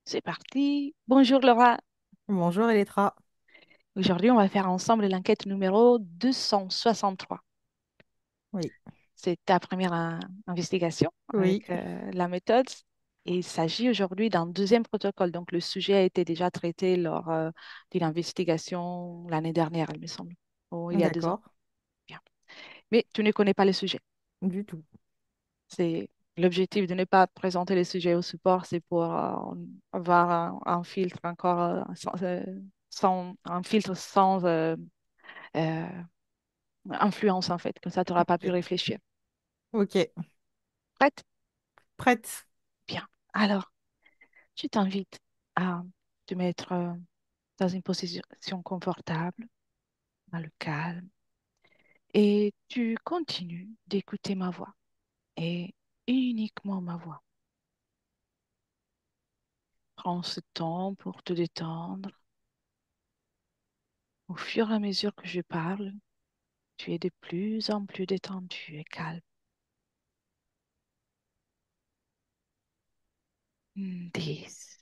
C'est parti. Bonjour Laura. Bonjour Elettra. Aujourd'hui, on va faire ensemble l'enquête numéro 263. Oui, C'est ta première investigation oui, avec la méthode. Et il s'agit aujourd'hui d'un deuxième protocole. Donc, le sujet a été déjà traité lors d'une investigation l'année dernière, il me semble, ou il y a 2 ans. d'accord, Bien. Mais tu ne connais pas le sujet. du tout. C'est l'objectif de ne pas présenter le sujet au support, c'est pour avoir un filtre encore un filtre sans euh, influence en fait, comme ça tu n'auras pas pu Ok, réfléchir. ok, Prête? prête. Bien. Alors, je t'invite à te mettre dans une position confortable, dans le calme, et tu continues d'écouter ma voix, et uniquement ma voix. Prends ce temps pour te détendre. Au fur et à mesure que je parle, tu es de plus en plus détendu et calme. 10.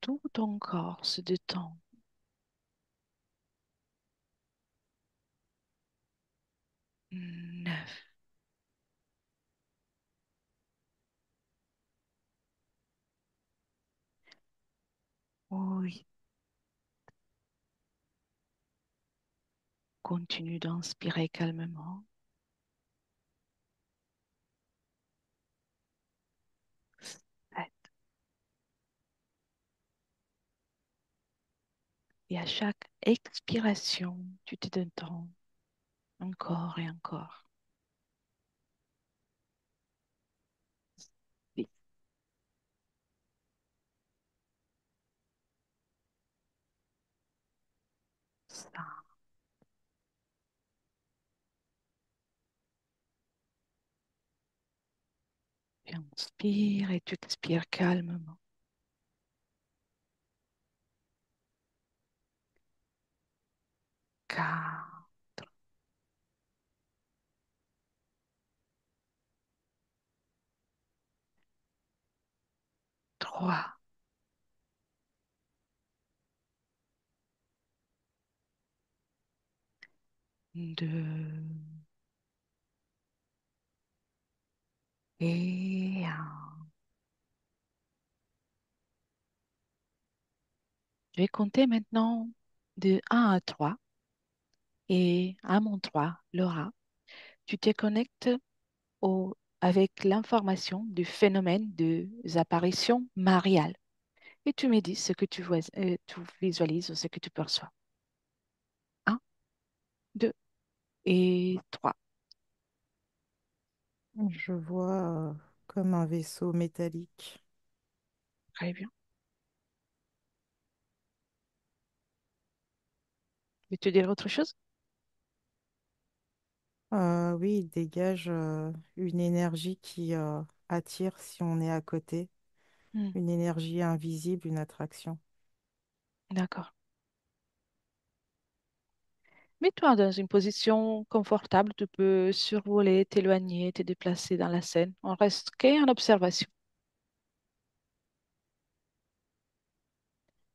Tout ton corps se détend. 9. Oui, continue d'inspirer calmement. 7. Et à chaque expiration, tu te détends encore et encore. 10. Tu inspires et tu expires calmement. 4. 3. 2. Et 1. Je vais compter maintenant de 1 à 3. Et à mon 3, Laura, tu te connectes avec l'information du phénomène des apparitions mariales. Et tu me dis ce que tu visualises ou ce que tu perçois. Un, 2 et 3. Je vois comme un vaisseau métallique. Très bien. Veux-tu dire autre chose? Oui, il dégage une énergie qui attire si on est à côté, Hmm, une énergie invisible, une attraction. d'accord. Mets-toi dans une position confortable. Tu peux survoler, t'éloigner, te déplacer dans la scène. On reste qu'en observation.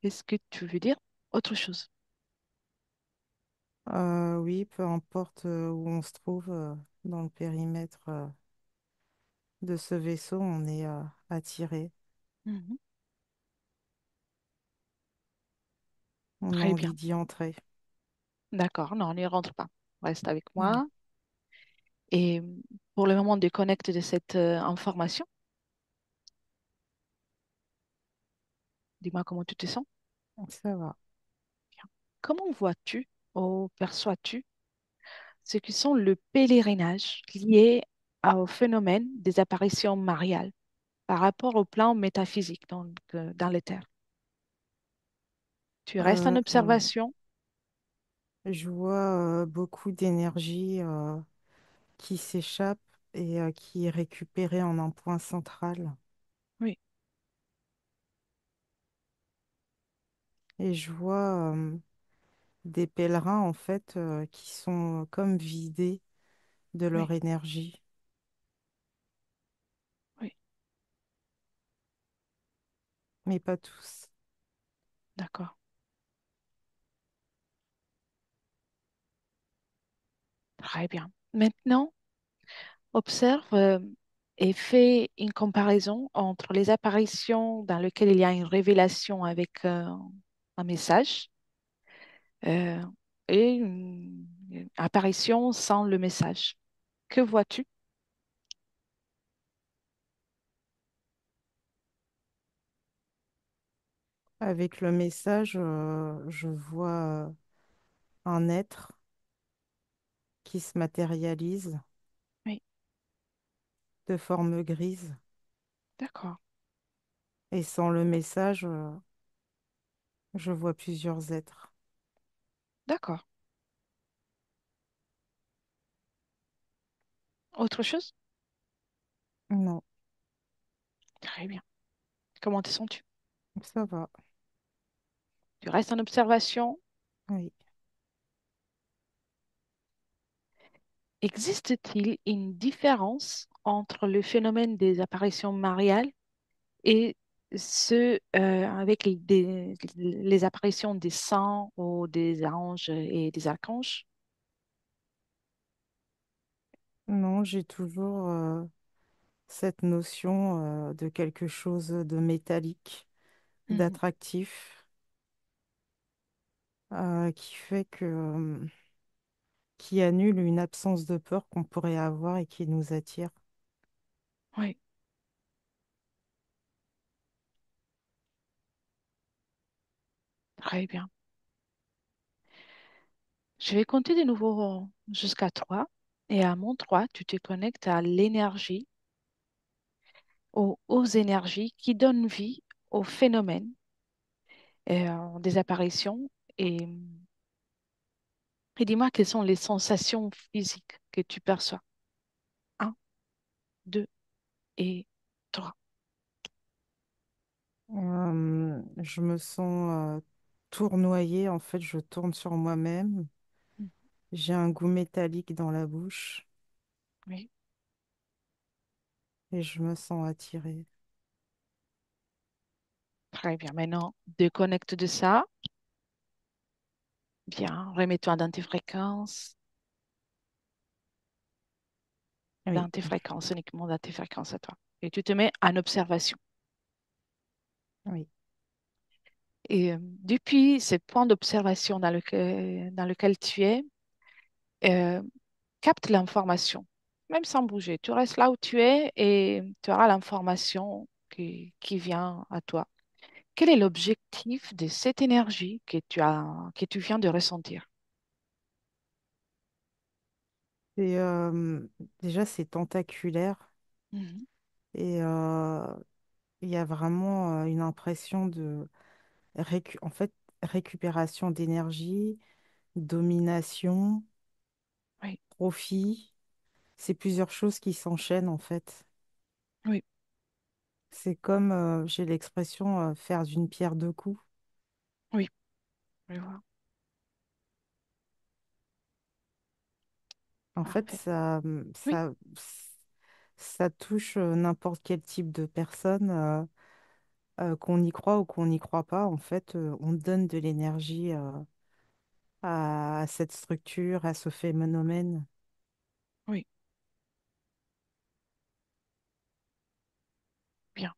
Est-ce que tu veux dire autre chose? Oui, peu importe où on se trouve dans le périmètre de ce vaisseau, on est attiré, Mhm. on a Très envie bien. d'y entrer. D'accord. Non, on n'y rentre pas. Reste avec Mm. moi. Et pour le moment, déconnecte de cette information. Dis-moi comment tu te sens. Ça va. Bien. Comment vois-tu ou perçois-tu ce qui sont le pèlerinage lié au phénomène des apparitions mariales par rapport au plan métaphysique dans l'éther? Tu restes en Euh, euh, observation? je vois beaucoup d'énergie qui s'échappe et qui est récupérée en un point central. Oui, Et je vois des pèlerins en fait qui sont comme vidés de oui, leur énergie. oui. mais pas tous. D'accord. Très bien. Maintenant, observe et fais une comparaison entre les apparitions dans lesquelles il y a une révélation avec un message euh, et une apparition sans le message. Que vois-tu? Avec le message, je vois un être qui se matérialise Oui, de forme grise. d'accord, Et sans le message, je vois plusieurs êtres. d'accord. Autre chose? Non, Très bien. Comment te sens-tu? ça va. Tu restes en observation. Oui. Existe-t-il une différence entre le phénomène des apparitions mariales et ceux avec les apparitions des saints ou des anges et des archanges? Non, j'ai toujours cette notion de quelque chose de métallique, Mhm. d'attractif, qui fait que, qui annule une absence de peur qu'on pourrait avoir et qui nous attire. Oui, très bien. Je vais compter de nouveau jusqu'à 3. Et à mon 3, tu te connectes à l'énergie, aux énergies qui donnent vie aux phénomènes des apparitions. Et, et dis-moi quelles sont les sensations physiques que tu perçois. Un, 2 et 3. Je me sens tournoyée, en fait, je tourne sur moi-même. J'ai un goût métallique dans la bouche Oui, et je me sens attirée. très bien. Maintenant, déconnecte de ça. Bien, remets-toi Oui, dans tes fréquences, uniquement dans tes fréquences à toi. Et tu te mets en observation. oui. Et depuis ce point d'observation dans lequel tu es, euh, capte l'information, même sans bouger. Tu restes là où tu es et tu auras l'information qui vient à toi. Quel est l'objectif de cette énergie que tu viens de ressentir? Et déjà, c'est tentaculaire Mhm. et il y a vraiment une impression de en fait, récupération d'énergie, domination, Oui, profit. C'est plusieurs choses qui s'enchaînent en fait. oui, C'est comme, j'ai l'expression, faire d'une pierre deux coups. oui, je vois. En fait, Parfait. Oui, ça touche n'importe quel type de personne, qu'on y croit ou qu'on n'y croit pas. En fait, on donne de l'énergie à cette structure, à ce phénomène. oui, bien.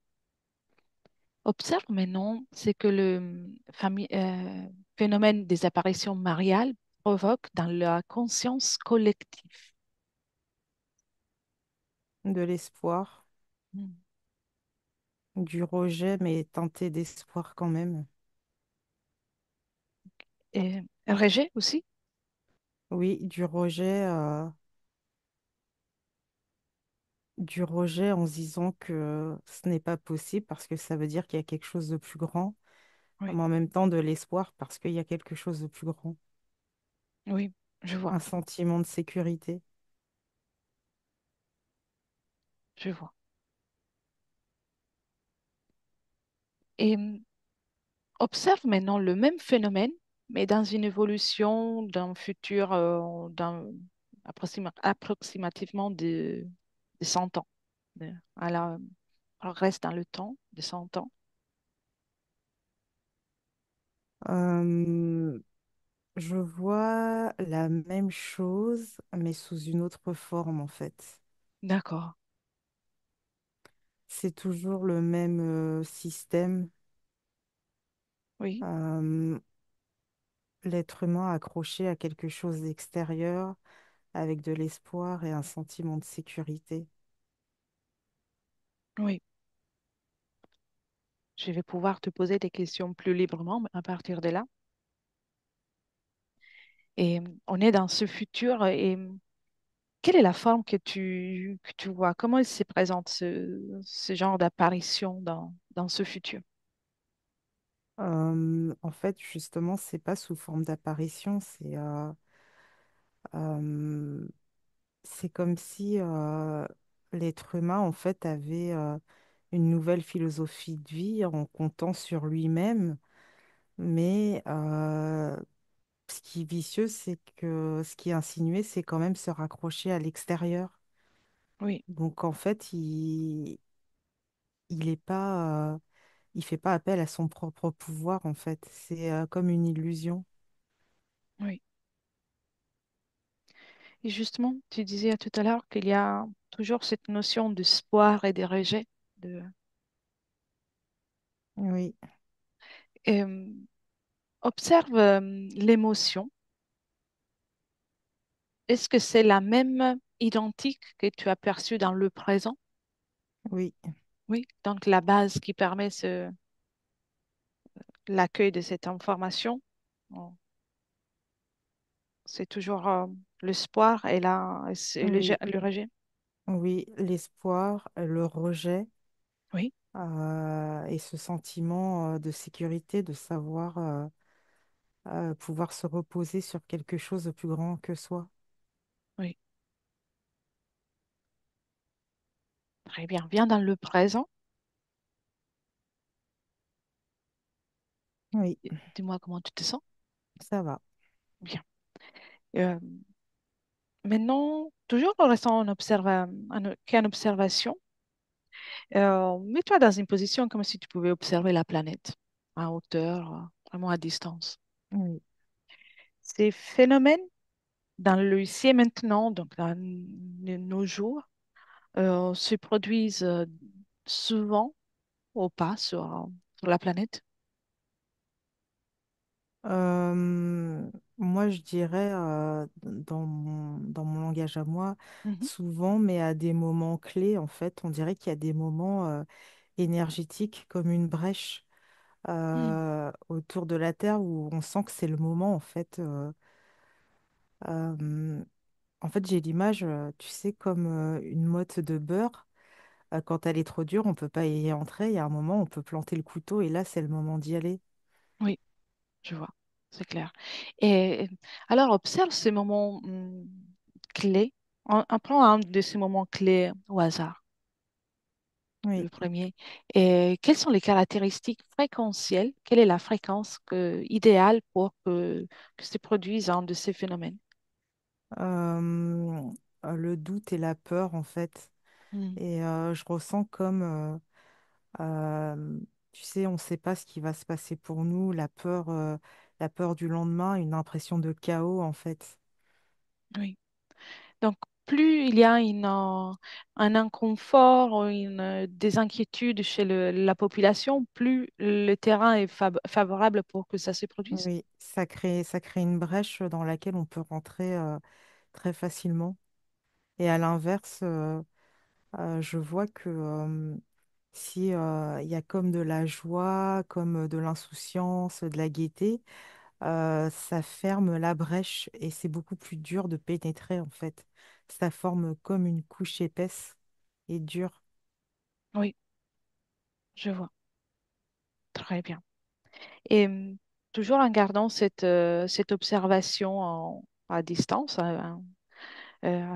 Observe maintenant ce que le phénomène des apparitions mariales provoque dans la conscience collective. De l'espoir, Mm. du rejet, mais teinté d'espoir quand même. Et rejet aussi? Oui, du rejet en se disant que ce n'est pas possible parce que ça veut dire qu'il y a quelque chose de plus grand, Oui, mais en même temps de l'espoir parce qu'il y a quelque chose de plus grand, oui, je vois, un sentiment de sécurité. je vois. Et observe maintenant le même phénomène, mais dans une évolution d'un futur, approximativement de 100 ans. Alors, on reste dans le temps de 100 ans. Euh, je vois la même chose, mais sous une autre forme, en fait. D'accord. C'est toujours le même système. Oui, Euh, L'être humain accroché à quelque chose d'extérieur avec de l'espoir et un sentiment de sécurité. oui. Je vais pouvoir te poser des questions plus librement à partir de là. Et on est dans ce futur. Et quelle est la forme que tu vois? Comment il se présente ce genre d'apparition dans ce futur? En fait, justement, c'est pas sous forme d'apparition, euh, c'est comme si l'être humain, en fait, avait une nouvelle philosophie de vie en comptant sur lui-même. Mais ce qui est vicieux, c'est que ce qui est insinué, c'est quand même se raccrocher à l'extérieur. Oui, Donc, en fait, il est pas, il fait pas appel à son propre pouvoir, en fait. C'est comme une illusion. oui. Et justement, tu disais tout à l'heure qu'il y a toujours cette notion d'espoir et de rejet. De... Oui, Euh, observe l'émotion. Est-ce que c'est la même identique que tu as perçue dans le présent? oui, Oui. Donc la base qui permet l'accueil de cette information, bon, c'est toujours l'espoir et, oui, le rejet. oui, l'espoir, le rejet Oui, et ce sentiment de sécurité, de savoir pouvoir se reposer sur quelque chose de plus grand que soi. oui. Très bien. Viens dans le présent. Oui, Dis-moi comment tu te sens. ça va. Bien. Euh, maintenant, toujours en restant qu'en observation, mets-toi dans une position comme si tu pouvais observer la planète à hauteur, vraiment à distance. Oui. Ces phénomènes, dans le ici et maintenant, donc dans nos jours, se produisent souvent ou pas sur la planète. Moi, je dirais, dans mon langage à moi, Mhm. souvent, mais à des moments clés, en fait, on dirait qu'il y a des moments énergétiques comme une brèche Mm. autour de la Terre où on sent que c'est le moment, en fait. Euh, En fait, j'ai l'image, tu sais, comme une motte de beurre. Quand elle est trop dure, on peut pas y entrer. Il y a un moment, on peut planter le couteau et là, c'est le moment d'y aller. Oui, je vois, c'est clair. Et alors, observe ces moments clés. On prend un de ces moments clés au hasard, Oui. le premier. Et quelles sont les caractéristiques fréquentielles? Quelle est la fréquence idéale pour que se produise un de ces phénomènes? Euh, le doute et la peur, en fait. Mm. Et je ressens comme, euh, tu sais, on ne sait pas ce qui va se passer pour nous, la peur du lendemain, une impression de chaos, en fait. Oui. Donc, plus il y a un inconfort ou des inquiétudes chez la population, plus le terrain est favorable pour que ça se produise. Oui, ça crée une brèche dans laquelle on peut rentrer très facilement. Et à l'inverse, je vois que si il y a comme de la joie, comme de l'insouciance, de la gaieté, ça ferme la brèche et c'est beaucoup plus dur de pénétrer en fait. Ça forme comme une couche épaisse et dure. Oui, je vois. Très bien. Et toujours en gardant cette observation à distance, à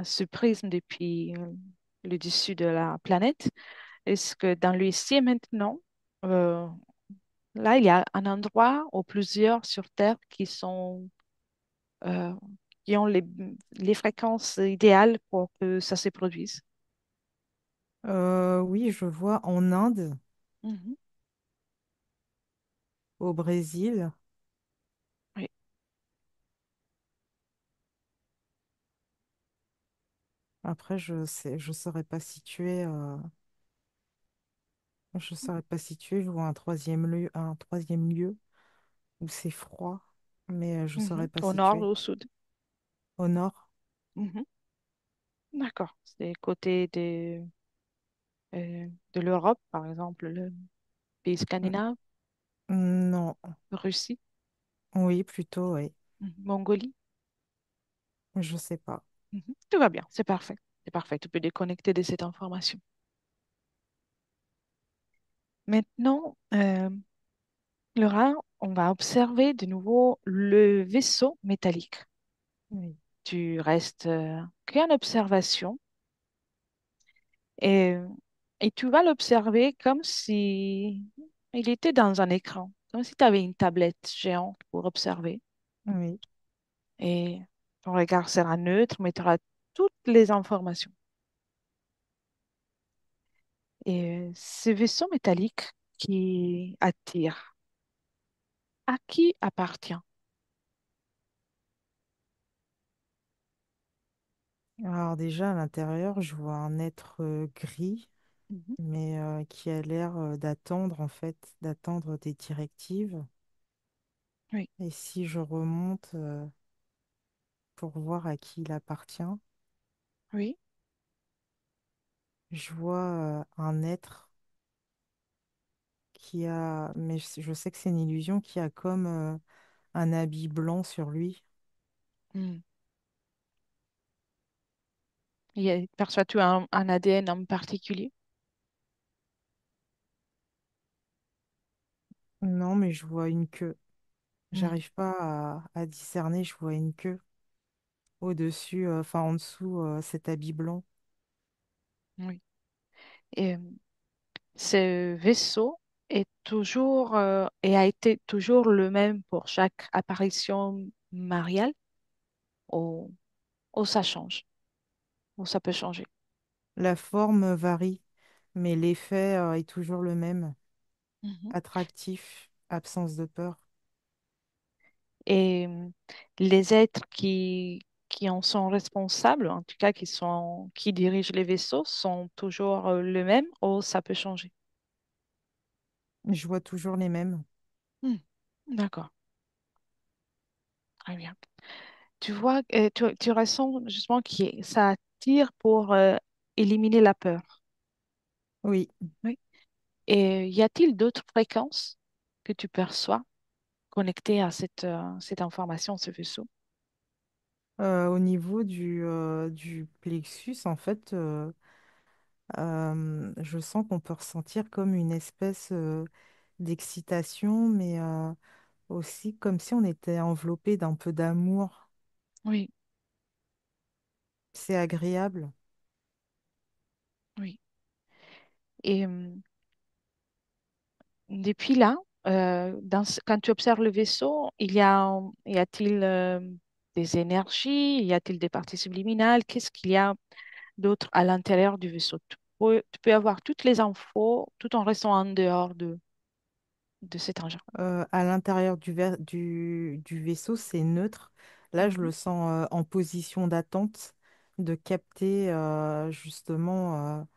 ce prisme depuis le dessus de la planète, est-ce que dans le ici et maintenant, euh, là, il y a un endroit ou plusieurs sur Terre euh, qui ont les fréquences idéales pour que ça se produise? Oui, je vois en Inde, Mhm. au Brésil. Après, je saurais pas situer. Je saurais pas situer. Je vois un troisième lieu où c'est froid, mais je saurais Mhm. pas Au nord ou situer. au sud? Au nord? Mhm. D'accord. C'est côté de l'Europe, par exemple, le pays N- scandinave, Non. Russie, Oui, plutôt, oui. Mongolie. Je sais pas. Mhm. Tout va bien, c'est parfait. C'est parfait. Tu peux déconnecter de cette information. Maintenant, Laura, on va observer de nouveau le vaisseau métallique. Oui. Tu restes qu'en observation et, et tu vas l'observer comme si il était dans un écran, comme si tu avais une tablette géante pour observer. Oui. Et ton regard sera neutre, mais tu auras toutes les informations. Et ce vaisseau métallique qui attire, à qui appartient? Alors déjà, à l'intérieur, je vois un être gris, Mhm. mais qui a l'air d'attendre, en fait, d'attendre des directives. Oui, Et si je remonte pour voir à qui il appartient, oui. je vois un être qui a, mais je sais que c'est une illusion, qui a comme un habit blanc sur lui. Hmm. Perçois-tu un ADN en particulier? Non, mais je vois une queue. Hmm. J'arrive pas à discerner, je vois une queue au-dessus, enfin en dessous, cet habit blanc. Oui. Et ce vaisseau est toujours et a été toujours le même pour chaque apparition mariale ou, ou ça change, ou ça peut changer. La forme varie, mais l'effet est toujours le même. Mhm. Attractif, absence de peur. Et les êtres qui en sont responsables, en tout cas qui dirigent les vaisseaux, sont toujours le même ou ça peut changer. Je vois toujours les mêmes. Hmm. D'accord, très bien. Tu vois, tu ressens justement que ça attire pour éliminer la peur. Oui. Oui. Et y a-t-il d'autres fréquences que tu perçois connectées à cette information, ce vaisseau? Au niveau du plexus, en fait, je sens qu'on peut ressentir comme une espèce d'excitation, mais aussi comme si on était enveloppé d'un peu d'amour. Oui, C'est agréable. oui. Et depuis là, quand tu observes le vaisseau, y a-t-il des énergies? Y a-t-il des parties subliminales? Qu'est-ce qu'il y a d'autre à l'intérieur du vaisseau? Tu peux avoir toutes les infos tout en restant en dehors de cet engin. À l'intérieur du vaisseau, c'est neutre. Là, je Mhm, le sens en position d'attente, de capter justement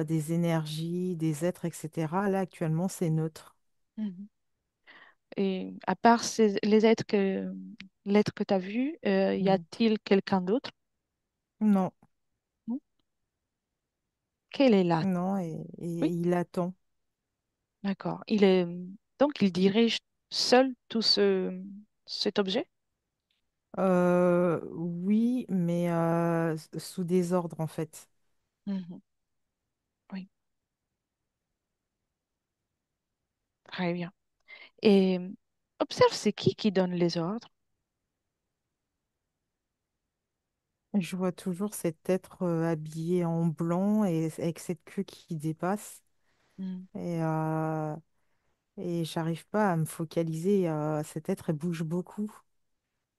des énergies, des êtres, etc. Là, actuellement, c'est neutre. mhm. Et à part l'être que tu as vu, y Mm. a-t-il quelqu'un d'autre? Non, Non. Quel est là? non, et Oui, il attend. d'accord. Donc il dirige seul cet objet? Oui, mais sous désordre, en fait. Mhm, oui, très bien. Et observe, c'est qui donne les ordres? Je vois toujours cet être habillé en blanc et avec cette queue qui dépasse. Mhm, Et, j'arrive pas à me focaliser. Cet être, il bouge beaucoup.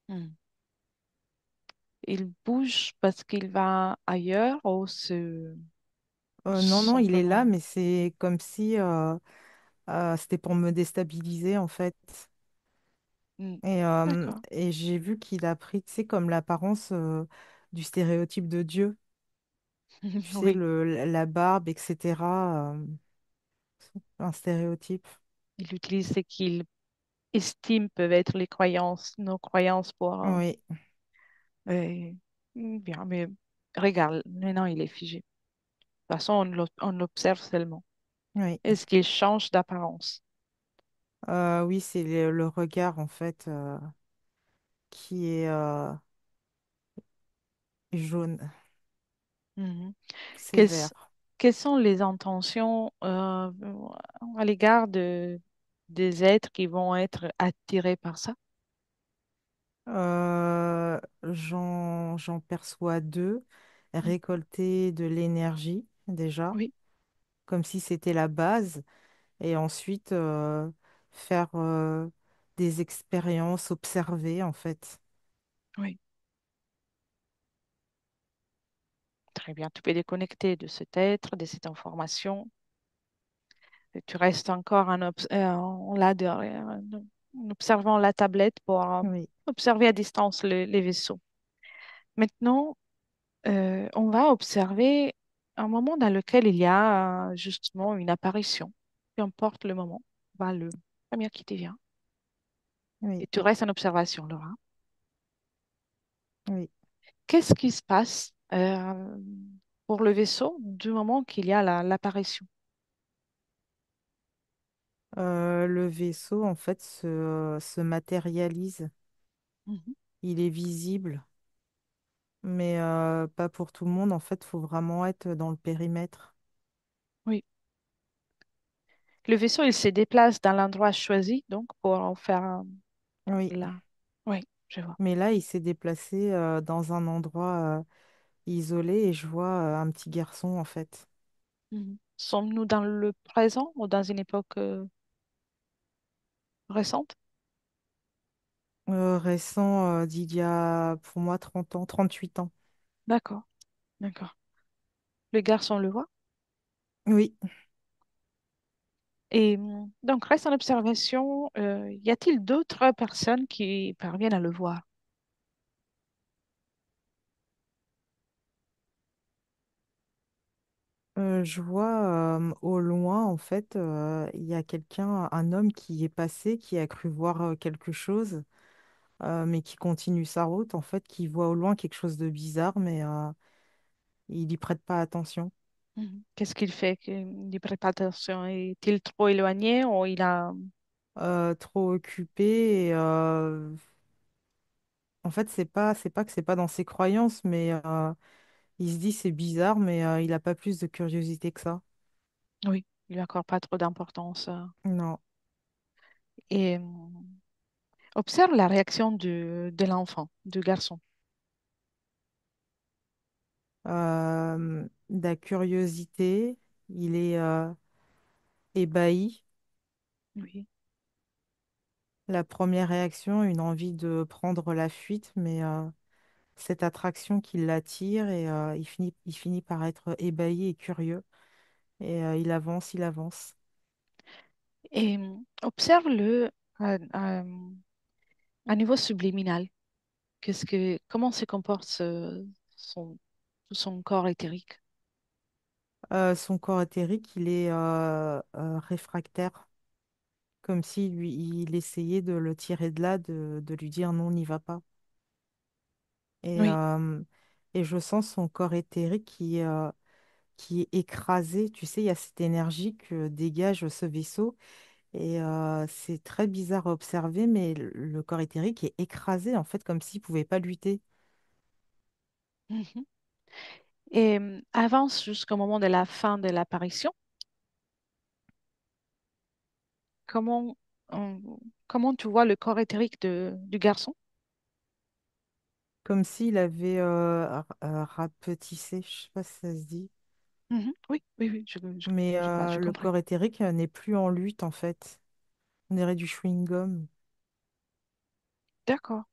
mhm. Il bouge parce qu'il va ailleurs ou Non, non, il est là, simplement... mais c'est comme si c'était pour me déstabiliser, en fait. Mhm, Et d'accord. j'ai vu qu'il a pris, tu sais, comme l'apparence du stéréotype de Dieu. Tu sais, Oui, la barbe, etc. Un stéréotype. il utilise ce qu'il estime peuvent être les croyances, nos croyances pour... Oui, euh, bien, mais regarde, maintenant il est figé. De toute façon, on l'observe seulement. oui. Est-ce qu'il change d'apparence? Oui, c'est le regard, en fait, qui est jaune, Mhm. Quelles, sévère. quelles sont les intentions à l'égard des êtres qui vont être attirés par ça? J'en perçois deux. Mhm. Récolter de l'énergie, déjà, Oui, comme si c'était la base. Et ensuite, faire des expériences, observer, en fait. oui, très bien. Tu peux déconnecter de cet être, de cette information. Et tu restes encore là derrière, en observant la tablette pour Oui, observer à distance les vaisseaux. Maintenant, on va observer un moment dans lequel il y a justement une apparition, peu importe le moment. Va le premier qui te vient. oui, Et tu restes en observation, Laura. oui. Qu'est-ce qui se passe pour le vaisseau du moment qu'il y a l'apparition? Le vaisseau, en fait, se matérialise. Mhm. Il est visible, mais pas pour tout le monde. En fait, il faut vraiment être dans le périmètre. Oui. Le vaisseau, il se déplace dans l'endroit choisi, donc pour en faire Oui, là. Oui, je vois. mais là, il s'est déplacé dans un endroit isolé et je vois un petit garçon, en fait. Mhm. Sommes-nous dans le présent ou dans une époque récente? Récent, d'il y a, pour moi, 30 ans, 38 ans. D'accord, d'accord. Le garçon le voit. Oui. Et donc, reste en observation. Y a-t-il d'autres personnes qui parviennent à le voir? Je vois au loin, en fait, il y a quelqu'un, un homme qui est passé, qui a cru voir quelque chose, mais qui continue sa route, en fait, qui voit au loin quelque chose de bizarre, mais il n'y prête pas attention. Mhm. Qu'est-ce qu'il fait? Il n'y prête pas attention. Est-il trop éloigné ou il a... Trop occupé, et, en fait, c'est pas que c'est pas dans ses croyances, mais il se dit c'est bizarre, mais il n'a pas plus de curiosité que ça. Oui, il lui accorde pas trop d'importance. Non. Et observe la réaction de l'enfant, du garçon. De la curiosité, il est ébahi. Oui. La première réaction, une envie de prendre la fuite, mais cette attraction qui l'attire et il finit par être ébahi et curieux. Et il avance, il avance. Et observe-le à niveau subliminal. Comment se comporte son, son corps éthérique? Son corps éthérique, il est réfractaire, comme si lui, il essayait de le tirer de là, de lui dire non, n'y va pas. Et, Oui. euh, et je sens son corps éthérique qui est écrasé. Tu sais, il y a cette énergie que dégage ce vaisseau. Et c'est très bizarre à observer, mais le corps éthérique est écrasé, en fait, comme s'il ne pouvait pas lutter. Mhm. Et avance jusqu'au moment de la fin de l'apparition. Comment, euh, comment tu vois le corps éthérique du garçon? Comme s'il avait rapetissé, je sais pas si ça se dit. Mhm. Oui, oui, oui, Mais j'ai le compris. corps éthérique n'est plus en lutte, en fait. On dirait du chewing-gum. D'accord.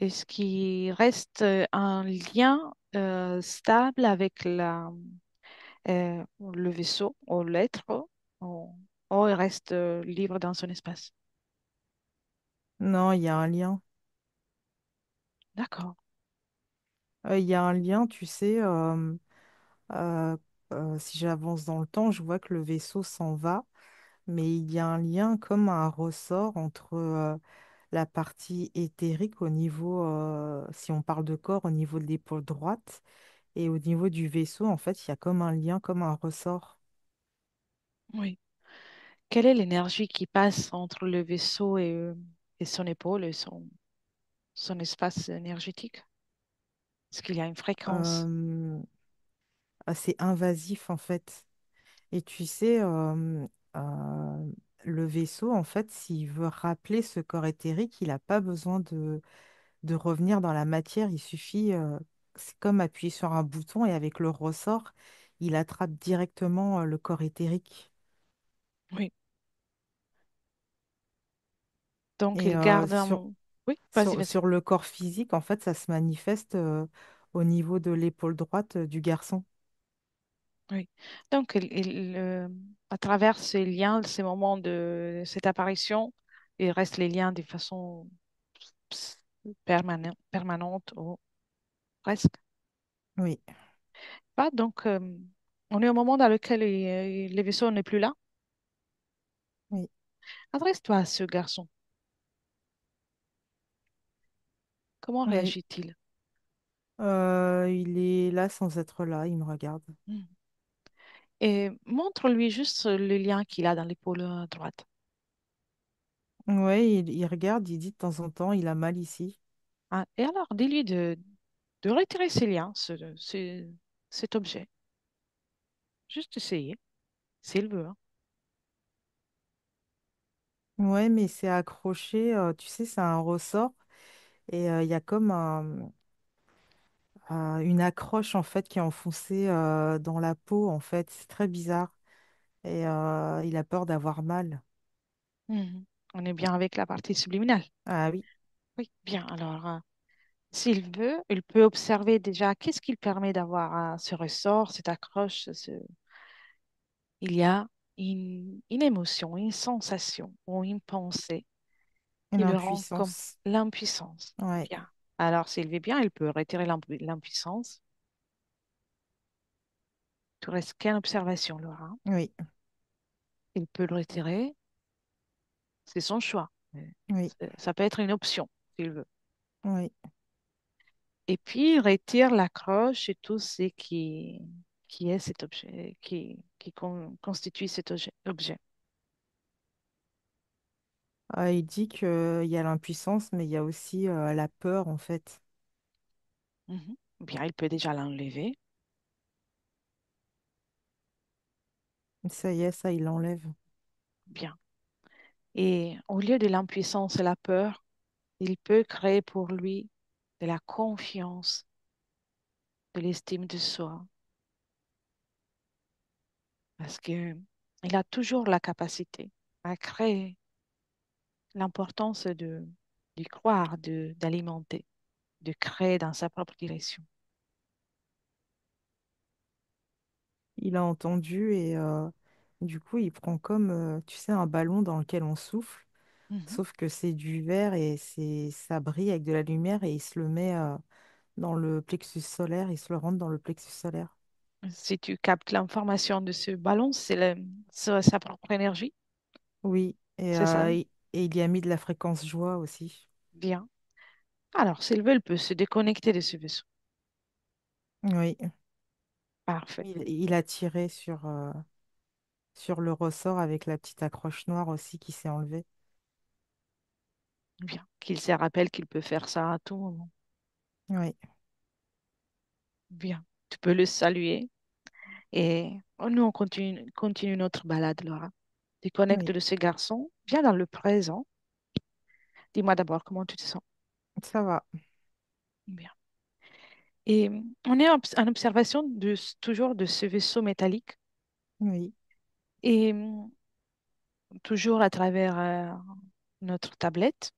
Est-ce qu'il reste un lien stable avec le vaisseau ou l'être ou, ou il reste libre dans son espace? Non, il y a un lien. D'accord. Il y a un lien, tu sais, euh, si j'avance dans le temps, je vois que le vaisseau s'en va, mais il y a un lien comme un ressort entre la partie éthérique au niveau, si on parle de corps, au niveau de l'épaule droite, et au niveau du vaisseau, en fait, il y a comme un lien, comme un ressort. Oui. Quelle est l'énergie qui passe entre le vaisseau et son épaule et son espace énergétique? Est-ce qu'il y a une fréquence? Euh, c'est invasif, en fait. Et tu sais, le vaisseau, en fait, s'il veut rappeler ce corps éthérique, il n'a pas besoin de revenir dans la matière. Il suffit, c'est comme appuyer sur un bouton et avec le ressort, il attrape directement le corps éthérique. Oui. Donc, Et il garde un... Oui, vas-y, vas-y. sur le corps physique, en fait, ça se manifeste au niveau de l'épaule droite du garçon. Oui. Donc, à travers ces liens, ces moments de cette apparition, il reste les liens de façon permanente ou presque. Oui, Pas. Donc, on est au moment dans lequel le vaisseau n'est plus là. oui, Adresse-toi à ce garçon. Comment oui. réagit-il? Il est là sans être là, il me regarde. Hmm. Et montre-lui juste le lien qu'il a dans l'épaule droite. Ouais, il regarde, il dit de temps en temps, il a mal ici. Hein. Et alors, dis-lui de retirer ses liens, cet objet. Juste essayer, s'il veut. Hein. Ouais, mais c'est accroché, tu sais, c'est un ressort et il y a comme une accroche en fait qui est enfoncée dans la peau en fait. C'est très bizarre et il a peur d'avoir mal. Mhm. On est bien avec la partie subliminale. Ah oui, Oui, bien. Alors, s'il veut, il peut observer déjà qu'est-ce qu'il permet d'avoir ce ressort, cette accroche. Il y a une émotion, une sensation ou une pensée qui le rend comme l'impuissance. l'impuissance. Ouais, Bien. Alors, s'il veut bien, il peut retirer l'impuissance. Tout reste qu'une observation, Laura. oui, Il peut le retirer, c'est son choix. Mais oui, ça peut être une option, s'il veut. oui. Et puis, il retire l'accroche et tout ce qui est cet objet, constitue cet objet. Il dit qu'il y a l'impuissance, mais il y a aussi la peur en fait. Mhm. Bien, il peut déjà l'enlever. Ça y est, ça, il l'enlève. Bien. Et au lieu de l'impuissance et la peur, il peut créer pour lui de la confiance, de l'estime de soi, parce que il a toujours la capacité à créer l'importance d'y croire, d'alimenter, de créer dans sa propre direction. Il a entendu et du coup, il prend comme, tu sais, un ballon dans lequel on souffle. Mhm. Sauf que c'est du verre et ça brille avec de la lumière et il se le met dans le plexus solaire, il se le rentre dans le plexus solaire. Si tu captes l'information de ce ballon, sa propre énergie, Oui, c'est ça? et il y a mis de la fréquence joie aussi. Bien. Alors, s'il veut, il peut se déconnecter de ce vaisseau. Oui, Parfait. il a tiré sur le ressort avec la petite accroche noire aussi qui s'est enlevée. Bien. Qu'il se rappelle qu'il peut faire ça à tout moment. Oui, Bien. Tu peux le saluer et nous, on continue notre balade, Laura. Déconnecte oui, de ce garçon. Viens dans le présent. Dis-moi d'abord comment tu te sens. ça va. Bien. Et on est en observation toujours de ce vaisseau métallique Oui. et toujours à travers notre tablette.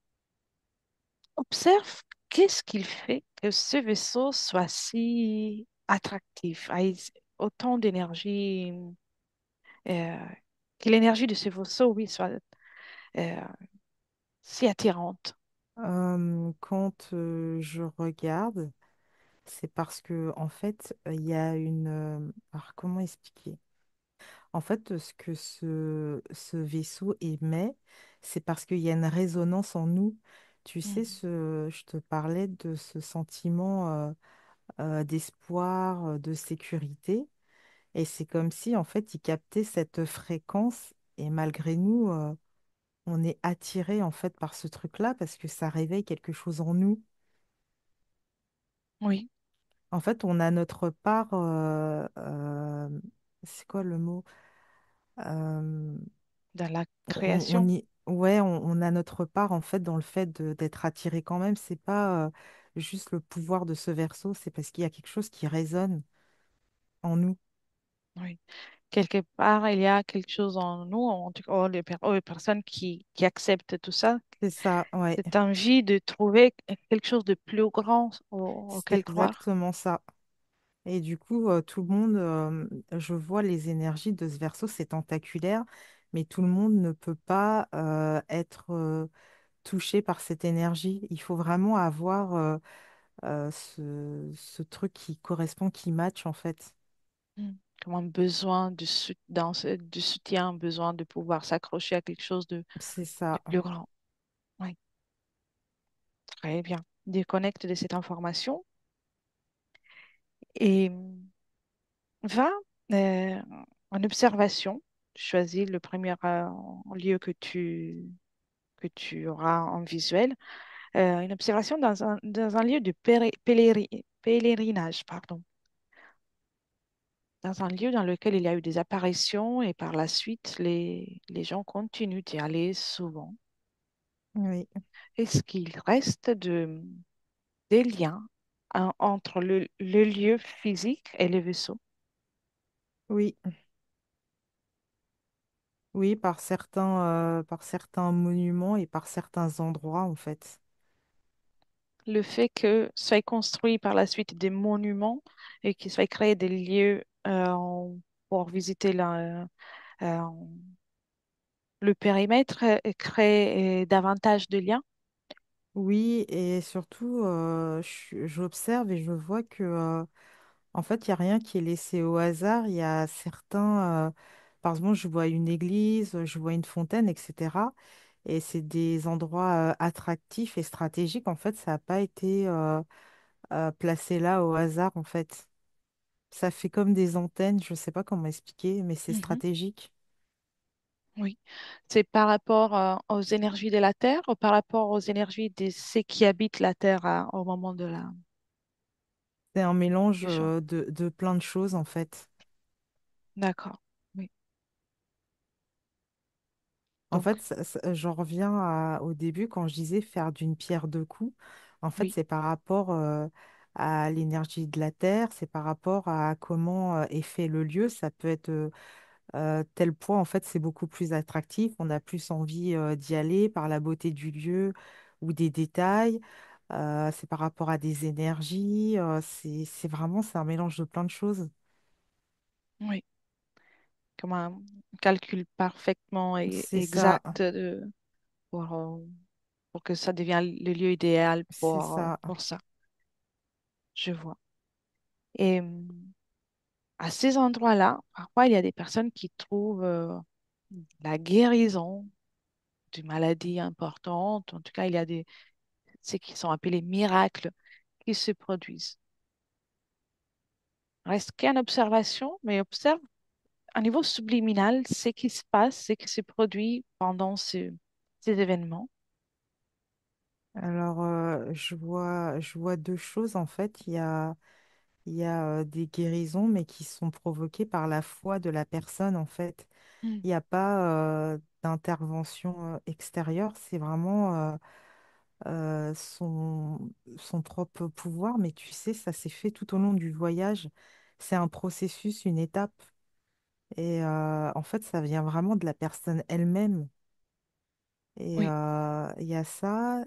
Observe qu'est-ce qu'il fait que ce vaisseau soit si attractif, ait autant d'énergie, euh, que l'énergie de ce vaisseau, oui, soit euh, si attirante. Quand je regarde, C'est parce que, en fait, il y a une... alors, comment expliquer? En fait, ce que ce vaisseau émet, c'est parce qu'il y a une résonance en nous. Tu sais, Mhm. je te parlais de ce sentiment d'espoir, de sécurité. Et c'est comme si, en fait, il captait cette fréquence. Et malgré nous, on est attiré, en fait, par ce truc-là parce que ça réveille quelque chose en nous. Oui, En fait, on a notre part, c'est quoi le mot? Euh, dans la on création. y, ouais, on a notre part en fait dans le fait d'être attiré quand même. C'est pas juste le pouvoir de ce verso, c'est parce qu'il y a quelque chose qui résonne en nous. Oui. Quelque part, il y a quelque chose en nous, en tout cas, les personnes qui acceptent tout ça, C'est ça, ouais. cette envie de trouver quelque chose de plus grand C'est auquel croire. exactement ça. Et du coup, tout le monde, je vois les énergies de ce verso, c'est tentaculaire, mais tout le monde ne peut pas être touché par cette énergie. Il faut vraiment avoir ce truc qui correspond, qui match en fait. Mm. Comme un besoin de soutien, un besoin de pouvoir s'accrocher à quelque chose C'est de ça. plus grand. Oui, très bien. Déconnecte de cette information et va euh, en observation. Choisis le premier lieu que tu auras en visuel. Une observation dans un lieu de pèlerinage, pardon. Dans un lieu dans lequel il y a eu des apparitions et par la suite, les gens continuent d'y aller souvent. Oui, Est-ce qu'il reste des liens entre le lieu physique et le vaisseau? oui, oui, par certains monuments et par certains endroits en fait. Le fait que soient construits par la suite des monuments et qu'il soit créé des lieux pour visiter euh, le périmètre crée davantage de liens. Oui, et surtout, j'observe et je vois que en fait, il n'y a rien qui est laissé au hasard. Il y a certains, par exemple, je vois une église, je vois une fontaine, etc. Et c'est des endroits attractifs et stratégiques. En fait, ça n'a pas été placé là au hasard, en fait. Ça fait comme des antennes, je ne sais pas comment expliquer, mais c'est Mhm. stratégique. Oui, c'est par rapport aux énergies de la Terre ou par rapport aux énergies de ceux qui habitent la Terre au moment de C'est un mélange du chant. de plein de choses, en fait. D'accord. Oui. En Donc, fait, j'en reviens au début quand je disais faire d'une pierre deux coups. En fait, oui, c'est par rapport à l'énergie de la terre, c'est par rapport à comment est fait le lieu. Ça peut être tel point, en fait, c'est beaucoup plus attractif. On a plus envie d'y aller par la beauté du lieu ou des détails. C'est par rapport à des énergies. C'est vraiment, c'est un mélange de plein de choses. oui. Comme un calcul parfaitement C'est ça, exact pour, euh, pour que ça devienne le lieu idéal c'est ça. pour ça. Je vois. Et à ces endroits-là, parfois, il y a des personnes qui trouvent la guérison d'une maladie importante. En tout cas, il y a ce qui sont appelés miracles qui se produisent. Reste qu'en observation, mais observe à niveau subliminal ce qui se passe, ce qui se produit pendant ces événements. Alors, je vois deux choses en fait. Il y a des guérisons, mais qui sont provoquées par la foi de la personne en fait. Mm. Il n'y a pas d'intervention extérieure, c'est vraiment son propre pouvoir. Mais tu sais, ça s'est fait tout au long du voyage. C'est un processus, une étape. Et en fait, ça vient vraiment de la personne elle-même. Et Oui, il y a ça.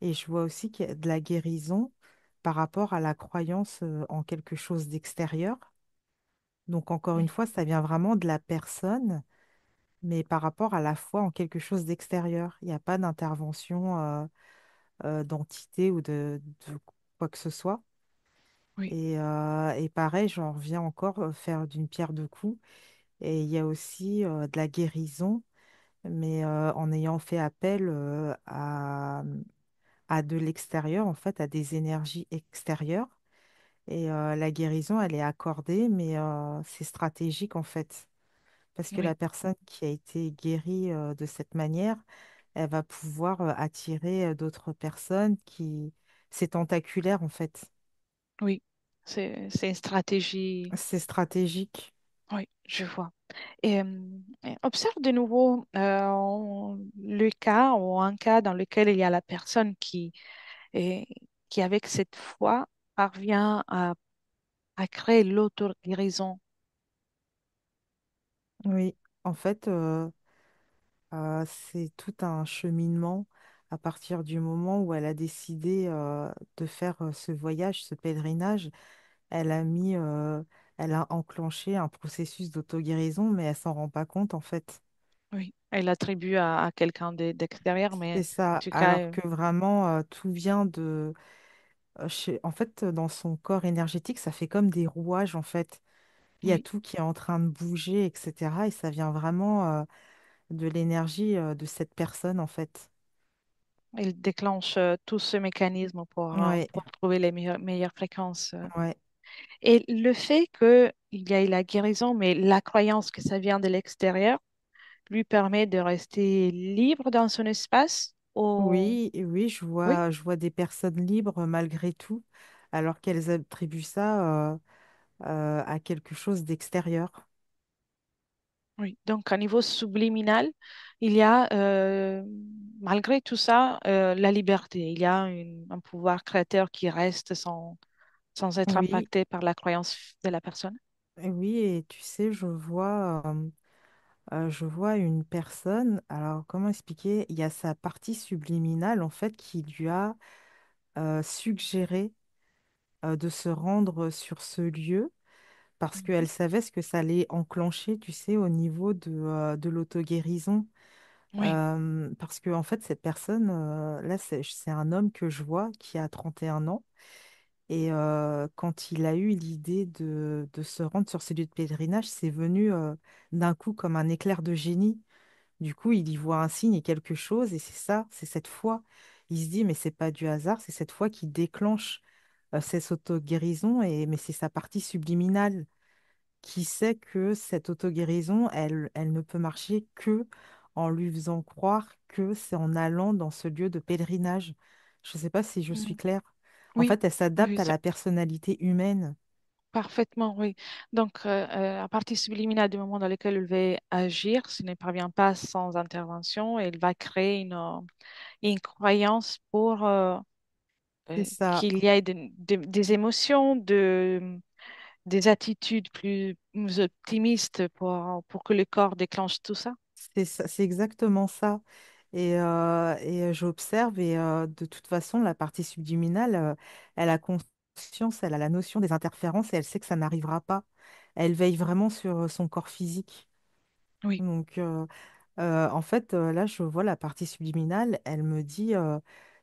Et je vois aussi qu'il y a de la guérison par rapport à la croyance en quelque chose d'extérieur. Donc, encore une mm, fois, ça vient vraiment de la personne, mais par rapport à la foi en quelque chose d'extérieur. Il n'y a pas d'intervention d'entité ou quoi que ce soit. oui, Et pareil, j'en reviens encore faire d'une pierre deux coups. Et il y a aussi de la guérison, mais en ayant fait appel à de l'extérieur, en fait, à des énergies extérieures. Et la guérison, elle est accordée, mais c'est stratégique, en fait. Parce que la oui, personne qui a été guérie de cette manière, elle va pouvoir attirer d'autres personnes qui... C'est tentaculaire, en fait. oui. C'est une stratégie. C'est stratégique. Oui, je vois. Et, observe de nouveau le cas ou un cas dans lequel il y a la personne et- qui avec cette foi, parvient à créer l'auto-guérison. Oui. En fait, c'est tout un cheminement à partir du moment où elle a décidé de faire ce voyage, ce pèlerinage. Elle a mis, elle a enclenché un processus d'auto-guérison, mais elle s'en rend pas compte en fait. Oui, elle l'attribue à quelqu'un d'extérieur, C'est mais en ça, tout cas, alors que vraiment tout vient de... en fait, dans son corps énergétique, ça fait comme des rouages en fait. Il y a oui, tout qui est en train de bouger, etc. Et ça vient vraiment de l'énergie de cette personne en fait. elle déclenche tout ce mécanisme Ouais, pour trouver les meilleures fréquences. ouais. Et le fait qu'il y ait la guérison, mais la croyance que ça vient de l'extérieur, lui permet de rester libre dans son espace. Oui, et oui, Oui, je vois des personnes libres malgré tout, alors qu'elles attribuent ça à quelque chose d'extérieur. oui. Donc, à niveau subliminal, il y a, malgré tout ça, la liberté. Il y a un pouvoir créateur qui reste sans être Oui, impacté par la croyance de la personne. et oui, et tu sais, je vois une personne, alors comment expliquer? Il y a sa partie subliminale, en fait, qui lui a suggéré de se rendre sur ce lieu parce Mhm. qu'elle savait ce que ça allait enclencher, tu sais, au niveau de l'auto-guérison. Oui, Parce que, en fait, cette personne, là, c'est un homme que je vois qui a 31 ans. Et quand il a eu l'idée de se rendre sur ce lieu de pèlerinage, c'est venu d'un coup comme un éclair de génie. Du coup, il y voit un signe et quelque chose, et c'est ça, c'est cette foi. Il se dit, mais c'est pas du hasard, c'est cette foi qui déclenche cette auto-guérison, mais c'est sa partie subliminale qui sait que cette auto-guérison, elle ne peut marcher que en lui faisant croire que c'est en allant dans ce lieu de pèlerinage. Je ne sais pas si je suis mhm. claire. En Oui, fait, elle oui, s'adapte à c'est la personnalité humaine. parfaitement, oui. Donc, à partir subliminale du moment dans lequel elle va agir, ce ne parvient pas sans intervention, elle va créer une croyance pour C'est ça, qu'il y ait des émotions, des attitudes plus optimistes pour que le corps déclenche tout ça. c'est exactement ça. Et j'observe, et de toute façon, la partie subliminale, elle a conscience, elle a la notion des interférences et elle sait que ça n'arrivera pas. Elle veille vraiment sur son corps physique. Oui, Donc, en fait, là, je vois la partie subliminale. Elle me dit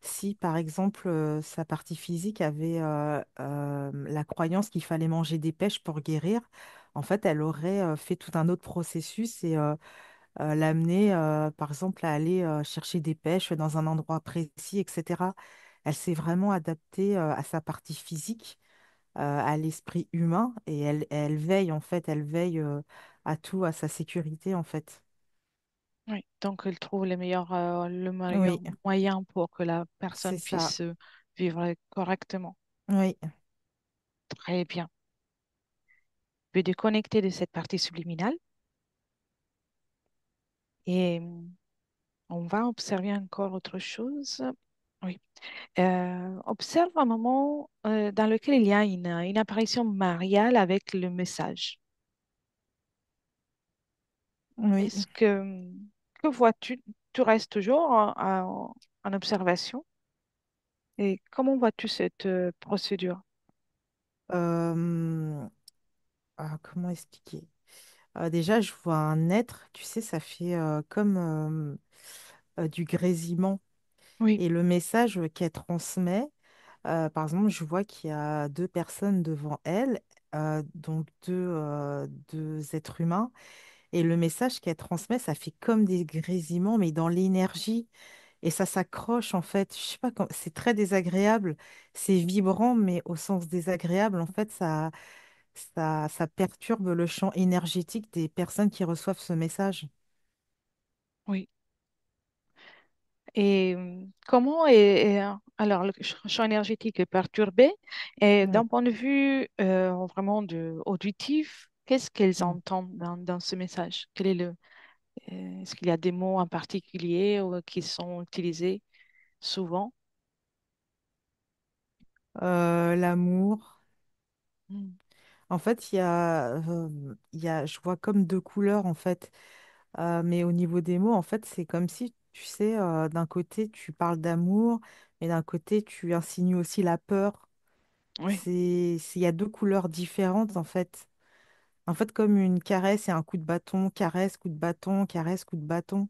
si, par exemple, sa partie physique avait la croyance qu'il fallait manger des pêches pour guérir, en fait, elle aurait fait tout un autre processus et l'amener, par exemple, à aller chercher des pêches dans un endroit précis, etc. Elle s'est vraiment adaptée à sa partie physique, à l'esprit humain, et elle veille, en fait, elle veille à tout, à sa sécurité, en fait. oui. Donc, elle trouve le meilleur Oui, moyen pour que la c'est personne ça. puisse vivre correctement. Oui, Très bien. Je vais déconnecter de cette partie subliminale et on va observer encore autre chose. Oui. Observe un moment dans lequel il y a une apparition mariale avec le message. oui. Est-ce que vois-tu? Tu restes toujours en observation et comment vois-tu cette procédure? Euh, comment expliquer? Déjà, je vois un être, tu sais, ça fait comme du grésillement. Oui, Et le message qu'elle transmet, Par exemple, je vois qu'il y a deux personnes devant elle, donc deux êtres humains. Et le message qu'elle transmet, ça fait comme des grésillements, mais dans l'énergie. Et ça s'accroche, en fait. Je sais pas, c'est très désagréable. C'est vibrant, mais au sens désagréable. En fait, ça perturbe le champ énergétique des personnes qui reçoivent ce message. Oui. Et comment alors le champ énergétique est perturbé et Oui. d'un point de vue vraiment auditif, qu'est-ce qu'elles Mm. entendent dans ce message? Est-ce qu'il y a des mots en particulier qui sont utilisés souvent? L'amour. Mm. En fait, je vois comme deux couleurs, en fait. Mais au niveau des mots, en fait, c'est comme si, tu sais, d'un côté, tu parles d'amour, mais d'un côté, tu insinues aussi la peur. Oui, Il y a deux couleurs différentes, en fait. En fait, comme une caresse et un coup de bâton, caresse, coup de bâton, caresse, coup de bâton.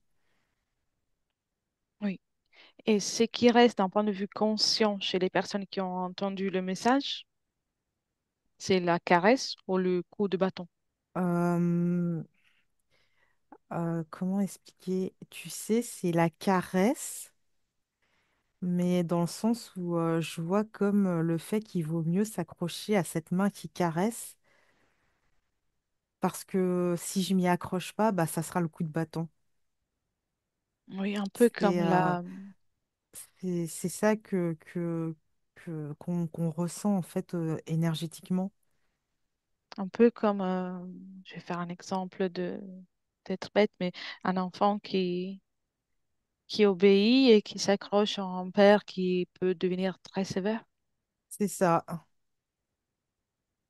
oui. Et ce qui reste d'un point de vue conscient chez les personnes qui ont entendu le message, c'est la caresse ou le coup de bâton. Euh, Comment expliquer? Tu sais, c'est la caresse, mais dans le sens où je vois comme le fait qu'il vaut mieux s'accrocher à cette main qui caresse, parce que si je m'y accroche pas, bah, ça sera le coup de bâton. Oui, C'est c'est ça qu'on ressent en fait énergétiquement. un peu comme, je vais faire un exemple d'être bête, mais un enfant qui obéit et qui s'accroche à un père qui peut devenir très sévère. C'est ça.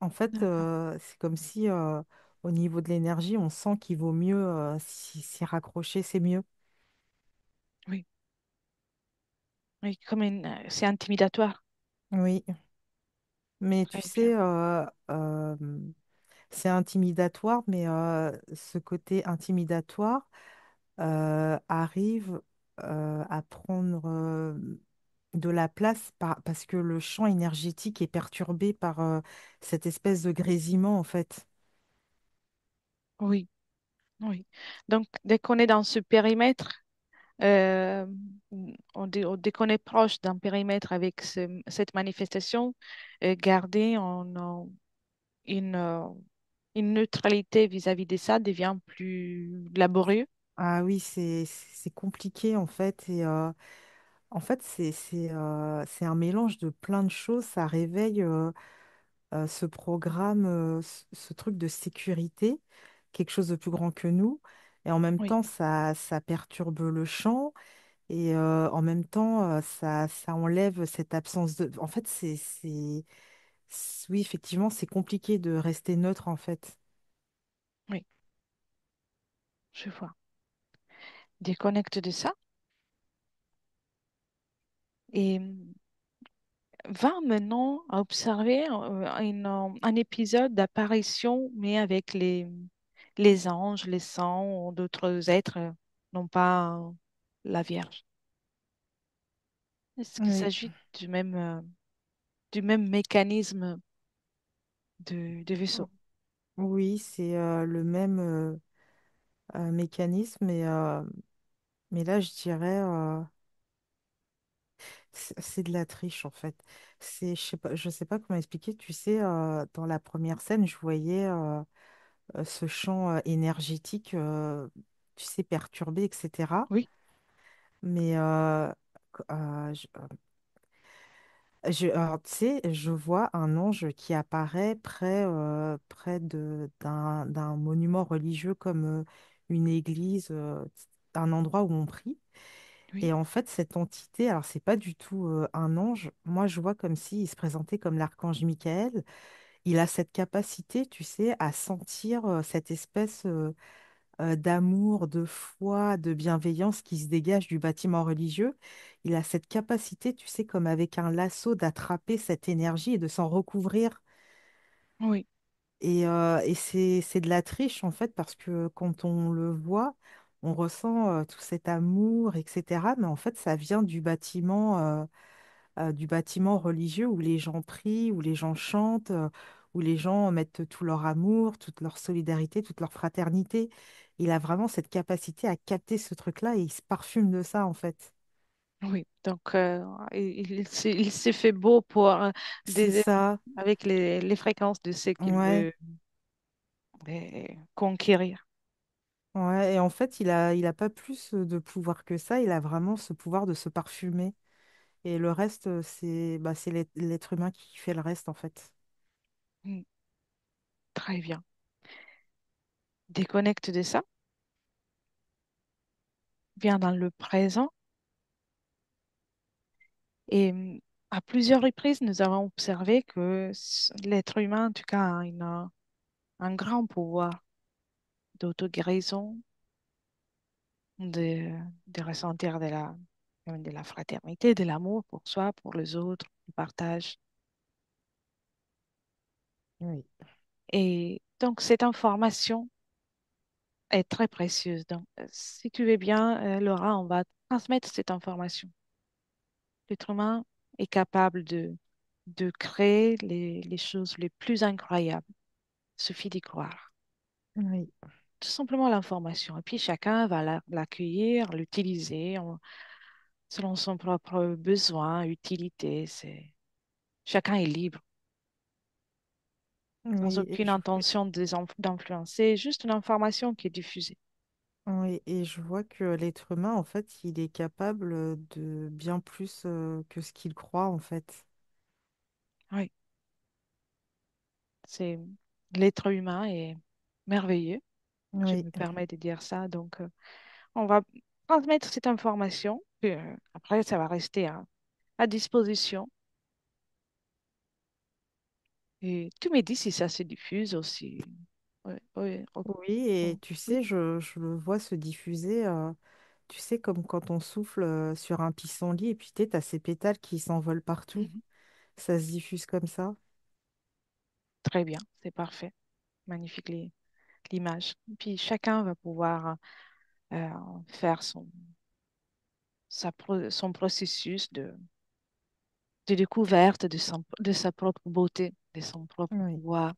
En fait, D'accord. c'est comme si au niveau de l'énergie, on sent qu'il vaut mieux s'y raccrocher, c'est mieux. Oui, oui, c'est intimidatoire. Oui, mais tu Très bien. sais, c'est intimidatoire, mais ce côté intimidatoire arrive à prendre de la place parce que le champ énergétique est perturbé par cette espèce de grésillement, en fait. Oui, oui. Donc, dès qu'on est dans ce périmètre, euh, dès qu'on est proche d'un périmètre avec cette manifestation, garder une, euh, une neutralité vis-à-vis de ça devient plus laborieux. Ah oui, c'est compliqué, en fait. Et en fait, c'est un mélange de plein de choses. Ça réveille ce programme, ce truc de sécurité, quelque chose de plus grand que nous. Et en même Oui, temps, ça perturbe le champ. Et en même temps, ça enlève cette absence de... En fait, oui, effectivement, c'est compliqué de rester neutre, en fait. oui, je vois. Déconnecte de ça et va maintenant observer un épisode d'apparition, mais avec les anges, les saints ou d'autres êtres, non pas la Vierge. Est-ce qu'il Oui, s'agit du même mécanisme de vaisseau? oui, c'est le même mécanisme, mais là, je dirais, c'est de la triche, en fait. Je sais pas comment expliquer. Tu sais, dans la première scène, je voyais ce champ énergétique, tu sais, perturbé, etc. Oui, Mais alors, tu sais, je vois un ange qui apparaît près d'un monument religieux comme une église, un endroit où on prie. Et oui, en fait, cette entité, alors c'est pas du tout un ange. Moi, je vois comme s'il se présentait comme l'archange Michael. Il a cette capacité, tu sais, à sentir cette espèce d'amour, de foi, de bienveillance qui se dégage du bâtiment religieux. Il a cette capacité, tu sais, comme avec un lasso, d'attraper cette énergie et de s'en recouvrir. oui, Et c'est de la triche, en fait, parce que quand on le voit, on ressent tout cet amour, etc. Mais en fait, ça vient du bâtiment. du bâtiment religieux où les gens prient, où les gens chantent, où les gens mettent tout leur amour, toute leur solidarité, toute leur fraternité. Il a vraiment cette capacité à capter ce truc-là et il se parfume de ça, en fait. Oui, donc il s'est fait beau pour C'est des, ça. avec les fréquences de ce qu'il Ouais. veut conquérir. Ouais. Et en fait, il a pas plus de pouvoir que ça. Il a vraiment ce pouvoir de se parfumer. Et le reste, c'est l'être humain qui fait le reste, en fait. Mm, très bien. Déconnecte de ça, viens dans le présent et à plusieurs reprises, nous avons observé que l'être humain, en tout cas, a un grand pouvoir d'auto-guérison, de, de ressentir de la fraternité, de l'amour pour soi, pour les autres, le partage. Oui. Et donc, cette information est très précieuse. Donc, si tu veux bien, Laura, on va transmettre cette information. L'être humain est capable de créer les choses les plus incroyables. Il suffit d'y croire. Oui. Tout simplement l'information. Et puis, chacun va l'accueillir, l'utiliser selon son propre besoin, utilité. Chacun est libre, sans Oui. aucune intention d'influencer, juste une information qui est diffusée. Oui, et je vois que l'être humain, en fait, il est capable de bien plus que ce qu'il croit, en fait. Oui, c'est l'être humain est merveilleux. Je Oui, me permets de dire ça. Donc, on va transmettre cette information. Puis, après, ça va rester à disposition. Et tu me dis si ça se diffuse aussi. Oui, oui, oui, et tu oui. sais, je le vois se diffuser, tu sais, comme quand on souffle sur un pissenlit et puis tu as ces pétales qui s'envolent partout. Mhm. Ça se diffuse comme ça. Très bien, c'est parfait. Magnifique l'image. Puis chacun va pouvoir euh, faire son processus de découverte de sa propre beauté, de son propre Oui, pouvoir,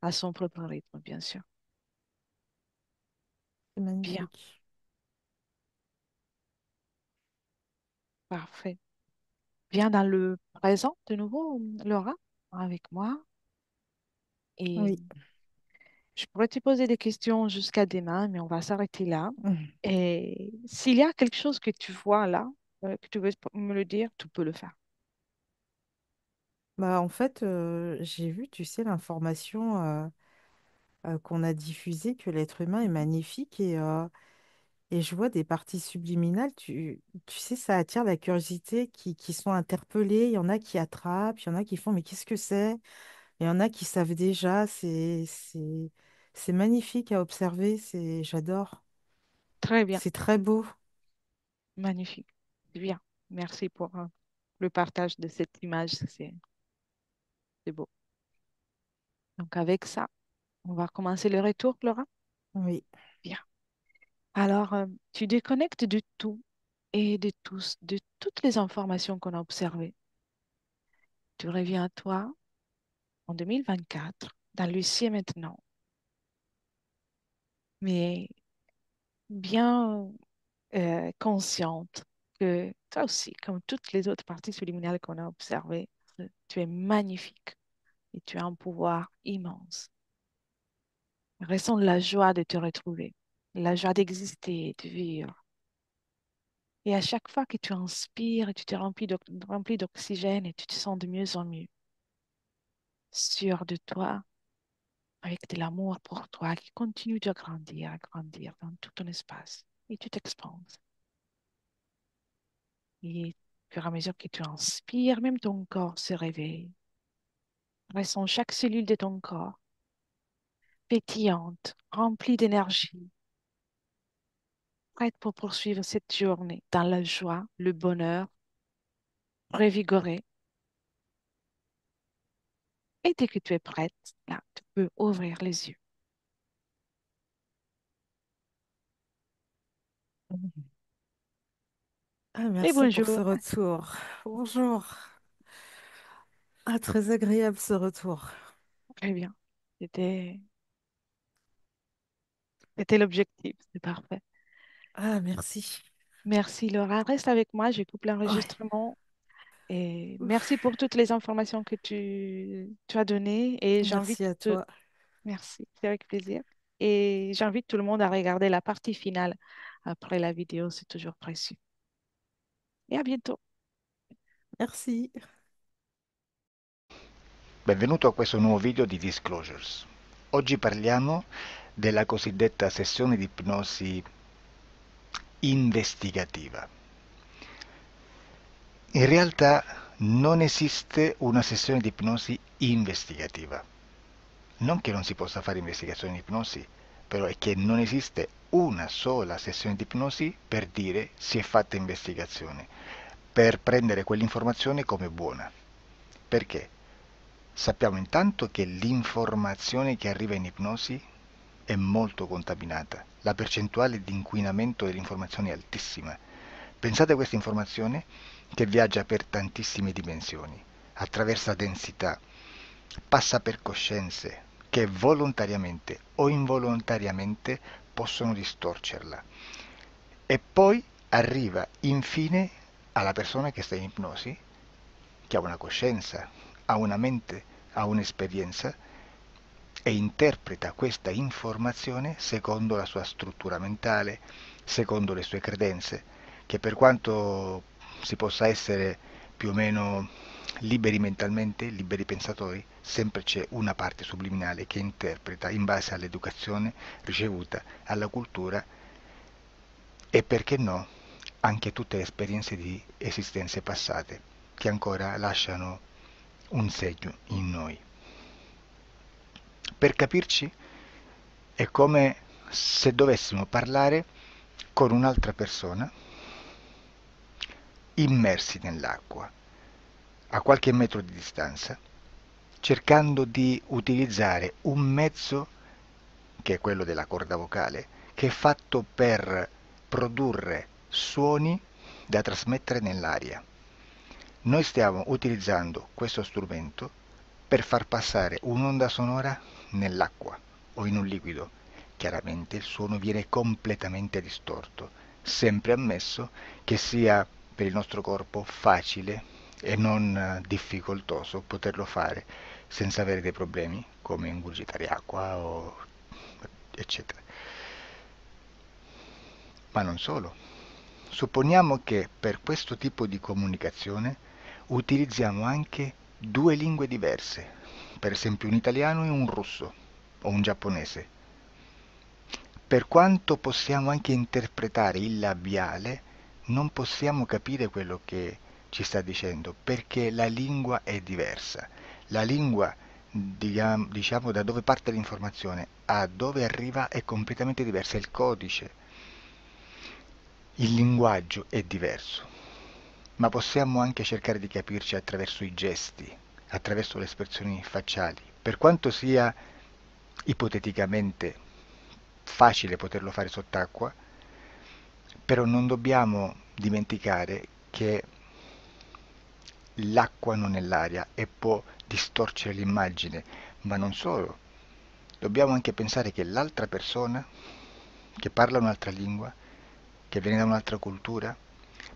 à son propre rythme, bien sûr. c'est Bien, magnifique. parfait. Bien dans le présent, de nouveau, Laura, avec moi. Et Oui. je pourrais te poser des questions jusqu'à demain, mais on va s'arrêter là. Et s'il y a quelque chose que tu vois là, que tu veux me le dire, tu peux le faire. Bah, en fait, j'ai vu, tu sais, l'information qu'on a diffusée que l'être humain est Mhm. magnifique et je vois des parties subliminales, tu sais, ça attire la curiosité qui sont interpellées. Il y en a qui attrapent, il y en a qui font, mais qu'est-ce que c'est? Il y en a qui savent déjà. C'est magnifique à observer. J'adore. Très bien, C'est très beau. magnifique. Bien, merci pour le partage de cette image, c'est beau. Donc avec ça, on va commencer le retour, Laura. Oui, Bien. Alors, tu déconnectes de tout et de tous, de toutes les informations qu'on a observées. Tu reviens à toi en 2024, dans le ici et maintenant, mais bien consciente que toi aussi, comme toutes les autres parties subliminales qu'on a observées, tu es magnifique et tu as un pouvoir immense. Ressens la joie de te retrouver, la joie d'exister, de vivre. Et à chaque fois que tu inspires et tu te remplis d'oxygène et tu te sens de mieux en mieux, sûr de toi, avec de l'amour pour toi qui continue de grandir, à grandir dans tout ton espace. Et tu t'expanses. Et au fur et à mesure que tu inspires, même ton corps se réveille. Ressens chaque cellule de ton corps pétillante, remplie d'énergie, prête pour poursuivre cette journée dans la joie, le bonheur, revigorée. Et dès que tu es prête, là, tu peux ouvrir les yeux. Ah, Et merci pour ce bonjour. retour. Bonjour. Ah, très agréable ce retour. Très bien. C'était, c'était l'objectif. C'est parfait. Ah, merci. Merci Laura. Reste avec moi. Je coupe Ouais. l'enregistrement. Et merci Ouf. pour toutes les informations que tu as données. Et j'invite Merci à tout... toi. Merci. C'est avec plaisir. Et j'invite tout le monde à regarder la partie finale après la vidéo. C'est toujours précieux. Et à bientôt. Merci. Benvenuto a questo nuovo video di Disclosures. Oggi parliamo della cosiddetta sessione di ipnosi investigativa. In realtà non esiste una sessione di ipnosi investigativa. Non che non si possa fare investigazione di ipnosi, però è che non esiste una sola sessione di ipnosi per dire si è fatta investigazione, per prendere quell'informazione come buona. Perché? Sappiamo intanto che l'informazione che arriva in ipnosi è molto contaminata. La percentuale di inquinamento dell'informazione è altissima. Pensate a questa informazione che viaggia per tantissime dimensioni, attraversa densità, passa per coscienze che volontariamente o involontariamente possono distorcerla. E poi arriva infine alla persona che sta in ipnosi, che ha una coscienza, ha una mente, ha un'esperienza e interpreta questa informazione secondo la sua struttura mentale, secondo le sue credenze, che per quanto si possa essere più o meno liberi mentalmente, liberi pensatori, sempre c'è una parte subliminale che interpreta in base all'educazione ricevuta, alla cultura e perché no, anche tutte le esperienze di esistenze passate che ancora lasciano un segno in noi. Per capirci, è come se dovessimo parlare con un'altra persona immersi nell'acqua, a qualche metro di distanza, cercando di utilizzare un mezzo, che è quello della corda vocale, che è fatto per produrre suoni da trasmettere nell'aria. Noi stiamo utilizzando questo strumento per far passare un'onda sonora nell'acqua o in un liquido. Chiaramente il suono viene completamente distorto, sempre ammesso che sia per il nostro corpo facile e non difficoltoso poterlo fare senza avere dei problemi come ingurgitare acqua o eccetera. Ma non solo. Supponiamo che per questo tipo di comunicazione utilizziamo anche due lingue diverse, per esempio un italiano e un russo o un giapponese. Per quanto possiamo anche interpretare il labiale, non possiamo capire quello che ci sta dicendo, perché la lingua è diversa. La lingua, diciamo, da dove parte l'informazione a dove arriva è completamente diversa, il codice, il linguaggio è diverso. Ma possiamo anche cercare di capirci attraverso i gesti, attraverso le espressioni facciali. Per quanto sia ipoteticamente facile poterlo fare sott'acqua, però non dobbiamo dimenticare che l'acqua non è l'aria e può distorcere l'immagine, ma non solo. Dobbiamo anche pensare che l'altra persona, che parla un'altra lingua, che viene da un'altra cultura,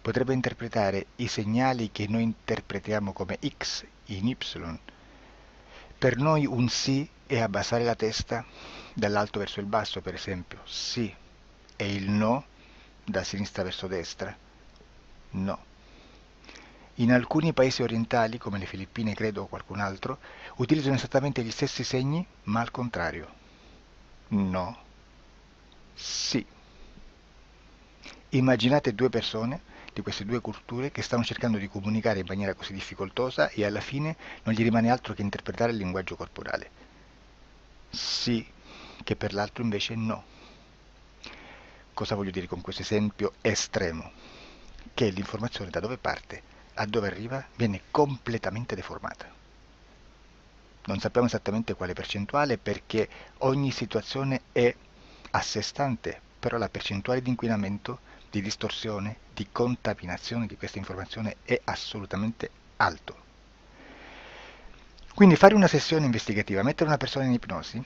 potrebbe interpretare i segnali che noi interpretiamo come X in Y. Per noi un sì è abbassare la testa dall'alto verso il basso, per esempio, sì, e il no da sinistra verso destra, no. In alcuni paesi orientali, come le Filippine credo o qualcun altro, utilizzano esattamente gli stessi segni, ma al contrario. No, sì. Immaginate due persone di queste due culture che stanno cercando di comunicare in maniera così difficoltosa e alla fine non gli rimane altro che interpretare il linguaggio corporale. Sì, che per l'altro invece no. Cosa voglio dire con questo esempio estremo? Che l'informazione da dove parte a dove arriva viene completamente deformata. Non sappiamo esattamente quale percentuale perché ogni situazione è a sé stante, però la percentuale di inquinamento di distorsione, di contaminazione di questa informazione è assolutamente alto. Quindi fare una sessione investigativa, mettere una persona in ipnosi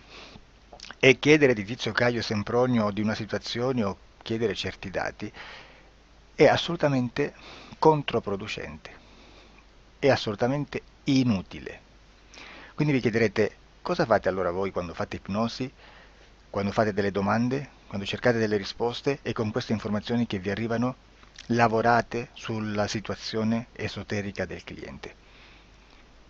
e chiedere di Tizio Caio Sempronio di una situazione o chiedere certi dati è assolutamente controproducente, è assolutamente inutile. Quindi vi chiederete cosa fate allora voi quando fate ipnosi, quando fate delle domande, quando cercate delle risposte e con queste informazioni che vi arrivano lavorate sulla situazione esoterica del cliente.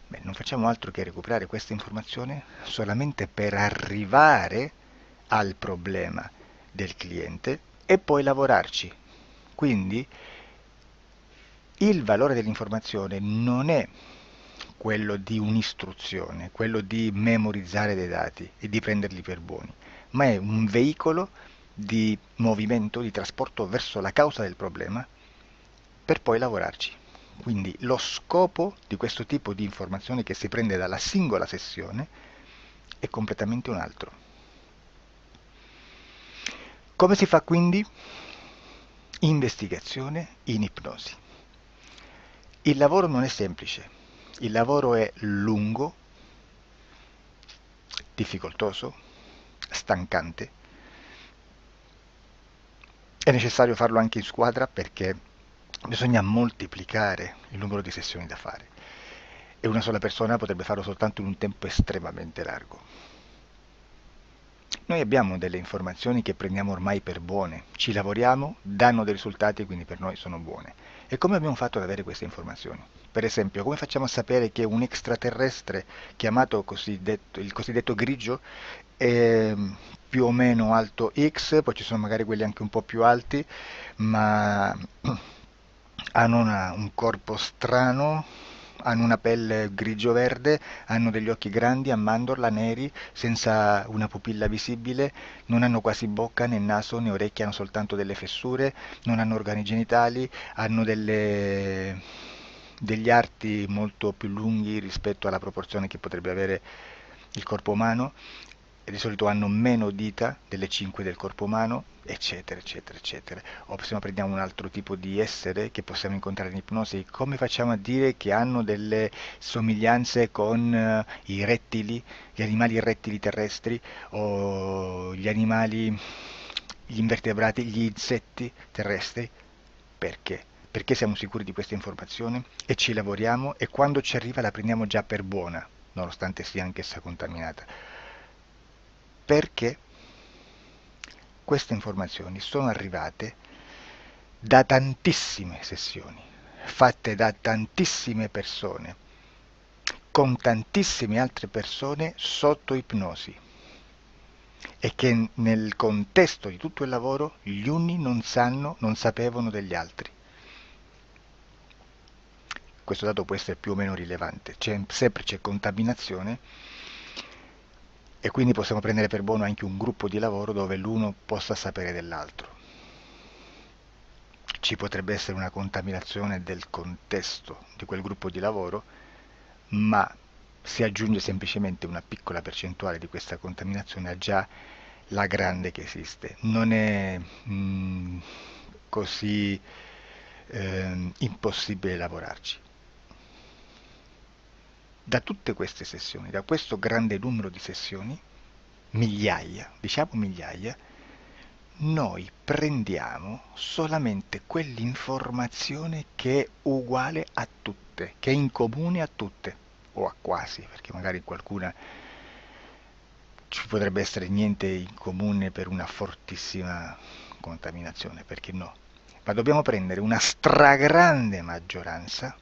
Beh, non facciamo altro che recuperare questa informazione solamente per arrivare al problema del cliente e poi lavorarci. Quindi il valore dell'informazione non è quello di un'istruzione, quello di memorizzare dei dati e di prenderli per buoni, ma è un veicolo di movimento, di trasporto verso la causa del problema per poi lavorarci. Quindi lo scopo di questo tipo di informazione che si prende dalla singola sessione è completamente un altro. Come si fa quindi? Investigazione in ipnosi. Il lavoro non è semplice, il lavoro è lungo, difficoltoso, stancante. È necessario farlo anche in squadra perché bisogna moltiplicare il numero di sessioni da fare e una sola persona potrebbe farlo soltanto in un tempo estremamente largo. Noi abbiamo delle informazioni che prendiamo ormai per buone, ci lavoriamo, danno dei risultati e quindi per noi sono buone. E come abbiamo fatto ad avere queste informazioni? Per esempio, come facciamo a sapere che un extraterrestre chiamato il cosiddetto grigio è più o meno alto X, poi ci sono magari quelli anche un po' più alti, ma hanno un corpo strano, hanno una pelle grigio-verde, hanno degli occhi grandi a mandorla, neri, senza una pupilla visibile, non hanno quasi bocca né naso né orecchie, hanno soltanto delle fessure, non hanno organi genitali, hanno degli arti molto più lunghi rispetto alla proporzione che potrebbe avere il corpo umano, e di solito hanno meno dita delle 5 del corpo umano, eccetera, eccetera, eccetera. O se no prendiamo un altro tipo di essere che possiamo incontrare in ipnosi, come facciamo a dire che hanno delle somiglianze con i rettili, gli animali rettili terrestri o gli invertebrati, gli insetti terrestri? Perché? Perché siamo sicuri di questa informazione e ci lavoriamo e quando ci arriva la prendiamo già per buona, nonostante sia anch'essa contaminata. Perché queste informazioni sono arrivate da tantissime sessioni, fatte da tantissime persone, con tantissime altre persone sotto ipnosi e che nel contesto di tutto il lavoro gli uni non sapevano degli altri. Questo dato può essere più o meno rilevante, sempre c'è contaminazione e quindi possiamo prendere per buono anche un gruppo di lavoro dove l'uno possa sapere dell'altro. Ci potrebbe essere una contaminazione del contesto di quel gruppo di lavoro, ma si aggiunge semplicemente una piccola percentuale di questa contaminazione a già la grande che esiste. Non è così impossibile lavorarci. Da tutte queste sessioni, da questo grande numero di sessioni, migliaia, diciamo migliaia, noi prendiamo solamente quell'informazione che è uguale a tutte, che è in comune a tutte, o a quasi, perché magari qualcuna ci potrebbe essere niente in comune per una fortissima contaminazione, perché no? Ma dobbiamo prendere una stragrande maggioranza,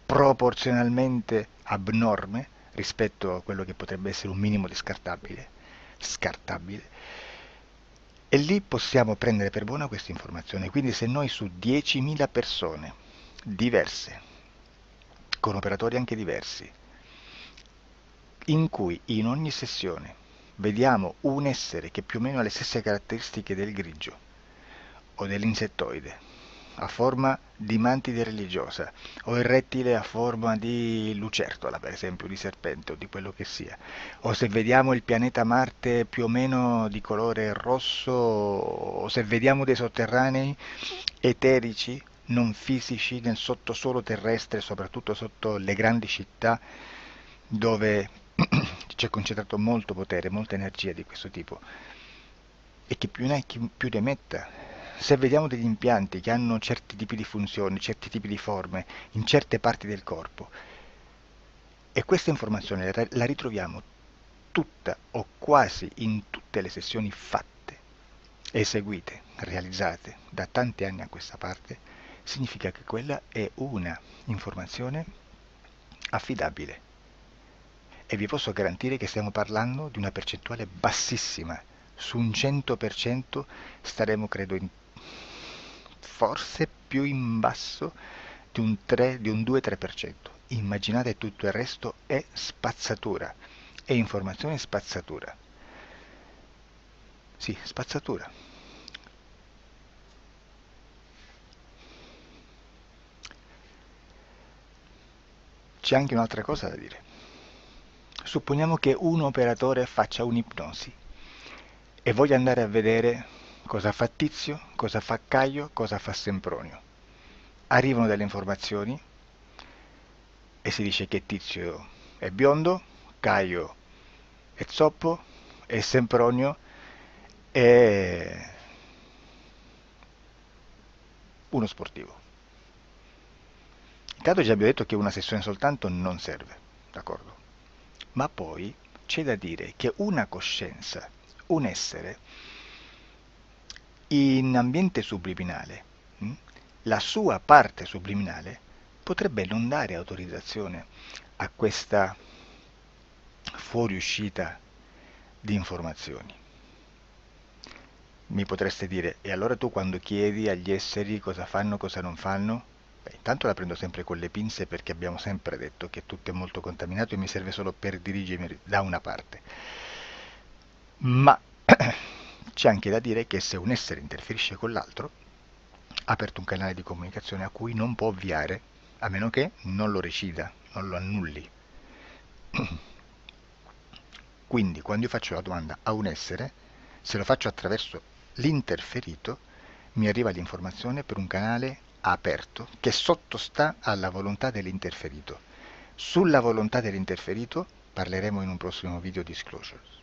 proporzionalmente abnorme rispetto a quello che potrebbe essere un minimo di scartabile, e lì possiamo prendere per buona questa informazione. Quindi se noi su 10.000 persone diverse, con operatori anche diversi, in cui in ogni sessione vediamo un essere che più o meno ha le stesse caratteristiche del grigio o dell'insettoide, ha forma di mantide religiosa, o il rettile a forma di lucertola, per esempio, di serpente o di quello che sia, o se vediamo il pianeta Marte più o meno di colore rosso, o se vediamo dei sotterranei eterici, non fisici, nel sottosuolo terrestre, soprattutto sotto le grandi città, dove c'è concentrato molto potere, molta energia di questo tipo, e che più ne hai più ne metta. Se vediamo degli impianti che hanno certi tipi di funzioni, certi tipi di forme in certe parti del corpo, e questa informazione la ritroviamo tutta o quasi in tutte le sessioni fatte, eseguite, realizzate da tanti anni a questa parte, significa che quella è una informazione affidabile. E vi posso garantire che stiamo parlando di una percentuale bassissima. Su un 100% staremo, credo, forse più in basso di un 3, di un 2-3%. Immaginate, tutto il resto è spazzatura, è informazione spazzatura. Sì, spazzatura. C'è anche un'altra cosa da dire. Supponiamo che un operatore faccia un'ipnosi e voglia andare a vedere cosa fa Tizio, cosa fa Caio, cosa fa Sempronio. Arrivano delle informazioni e si dice che Tizio è biondo, Caio è zoppo e Sempronio è uno sportivo. Intanto già abbiamo detto che una sessione soltanto non serve, d'accordo? Ma poi c'è da dire che una coscienza, un essere, in ambiente subliminale, la sua parte subliminale potrebbe non dare autorizzazione a questa fuoriuscita di informazioni. Mi potreste dire, e allora tu quando chiedi agli esseri cosa fanno, cosa non fanno? Beh, intanto la prendo sempre con le pinze perché abbiamo sempre detto che tutto è molto contaminato e mi serve solo per dirigermi da una parte. Ma c'è anche da dire che se un essere interferisce con l'altro, ha aperto un canale di comunicazione a cui non può ovviare, a meno che non lo recida, non lo annulli. Quindi quando io faccio la domanda a un essere, se lo faccio attraverso l'interferito, mi arriva l'informazione per un canale aperto che sottostà alla volontà dell'interferito. Sulla volontà dell'interferito parleremo in un prossimo video disclosures.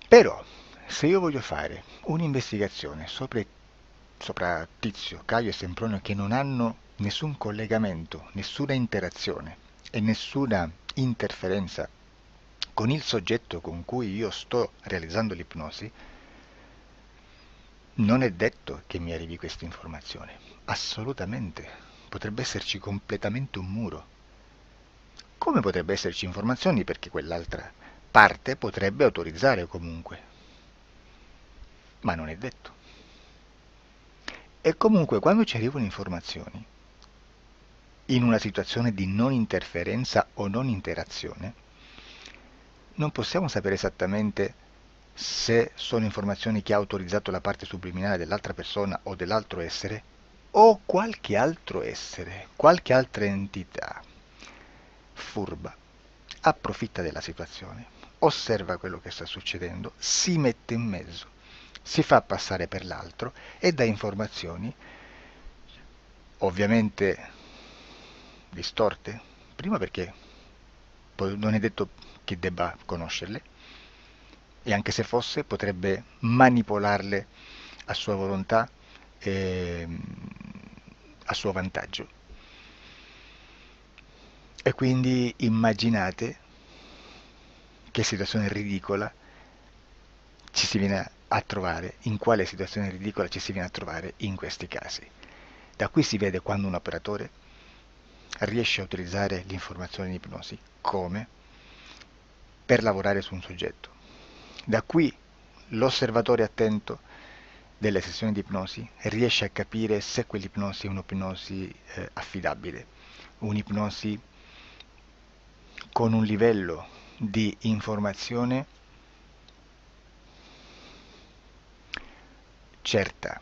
Però, se io voglio fare un'investigazione sopra Tizio, Caio e Sempronio che non hanno nessun collegamento, nessuna interazione e nessuna interferenza con il soggetto con cui io sto realizzando l'ipnosi, non è detto che mi arrivi questa informazione. Assolutamente. Potrebbe esserci completamente un muro. Come potrebbe esserci informazioni perché quell'altra parte potrebbe autorizzare comunque. Ma non è detto. E comunque quando ci arrivano informazioni, in una situazione di non interferenza o non interazione, non possiamo sapere esattamente se sono informazioni che ha autorizzato la parte subliminale dell'altra persona o dell'altro essere, o qualche altro essere, qualche altra entità furba, approfitta della situazione, osserva quello che sta succedendo, si mette in mezzo, si fa passare per l'altro e dà informazioni ovviamente distorte, prima perché poi non è detto che debba conoscerle, e anche se fosse potrebbe manipolarle a sua volontà e a suo vantaggio. E quindi immaginate che situazione ridicola ci si viene a trovare, in quale situazione ridicola ci si viene a trovare in questi casi. Da qui si vede quando un operatore riesce a utilizzare l'informazione in ipnosi come per lavorare su un soggetto. Da qui l'osservatore attento delle sessioni di ipnosi riesce a capire se quell'ipnosi è un'ipnosi affidabile, un'ipnosi con un livello di informazione certa,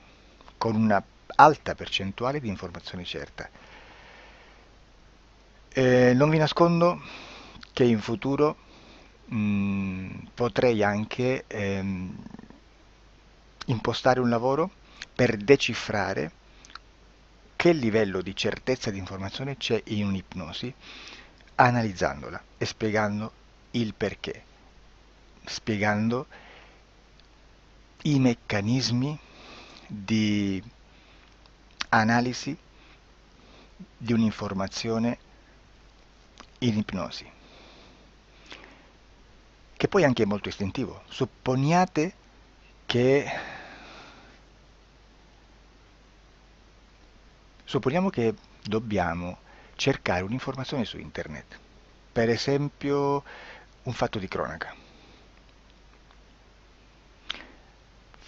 con una alta percentuale di informazione certa. Non vi nascondo che in futuro potrei anche impostare un lavoro per decifrare che livello di certezza di informazione c'è in un'ipnosi, analizzandola e spiegando il perché, spiegando i meccanismi di analisi di un'informazione in ipnosi, che poi anche è molto istintivo. Che Supponiamo che dobbiamo cercare un'informazione su internet, per esempio un fatto di cronaca.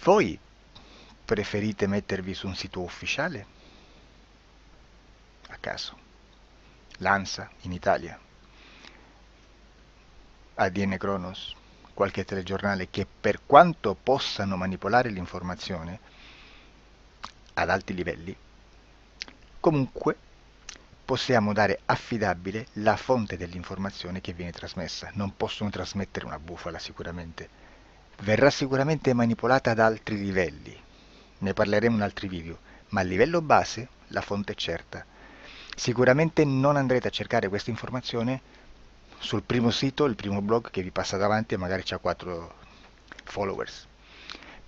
Voi preferite mettervi su un sito ufficiale? A caso. L'ANSA in Italia, ADN Kronos, qualche telegiornale che per quanto possano manipolare l'informazione ad alti livelli, comunque possiamo dare affidabile la fonte dell'informazione che viene trasmessa. Non possono trasmettere una bufala sicuramente. Verrà sicuramente manipolata ad altri livelli. Ne parleremo in altri video, ma a livello base la fonte è certa. Sicuramente non andrete a cercare questa informazione sul primo sito, il primo blog che vi passa davanti e magari ha 4 followers.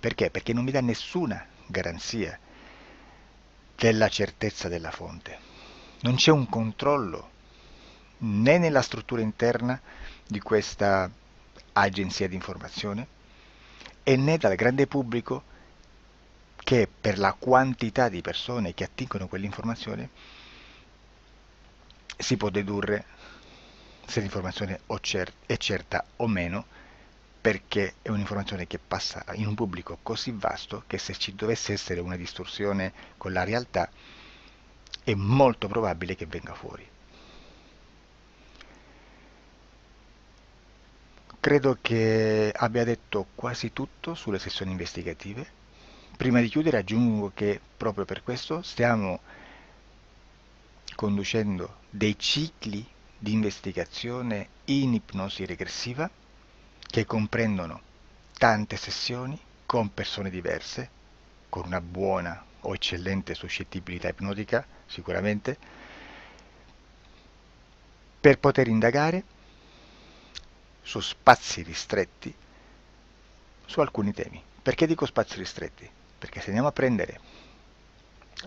Perché? Perché non vi dà nessuna garanzia della certezza della fonte. Non c'è un controllo né nella struttura interna di questa agenzia di informazione e né dal grande pubblico, che per la quantità di persone che attingono quell'informazione si può dedurre se l'informazione è certa o meno, perché è un'informazione che passa in un pubblico così vasto che se ci dovesse essere una distorsione con la realtà è molto probabile che venga fuori. Credo che abbia detto quasi tutto sulle sessioni investigative. Prima di chiudere aggiungo che proprio per questo stiamo conducendo dei cicli di investigazione in ipnosi regressiva che comprendono tante sessioni con persone diverse, con una buona o eccellente suscettibilità ipnotica sicuramente, per poter indagare su spazi ristretti su alcuni temi. Perché dico spazi ristretti? Perché se andiamo a prendere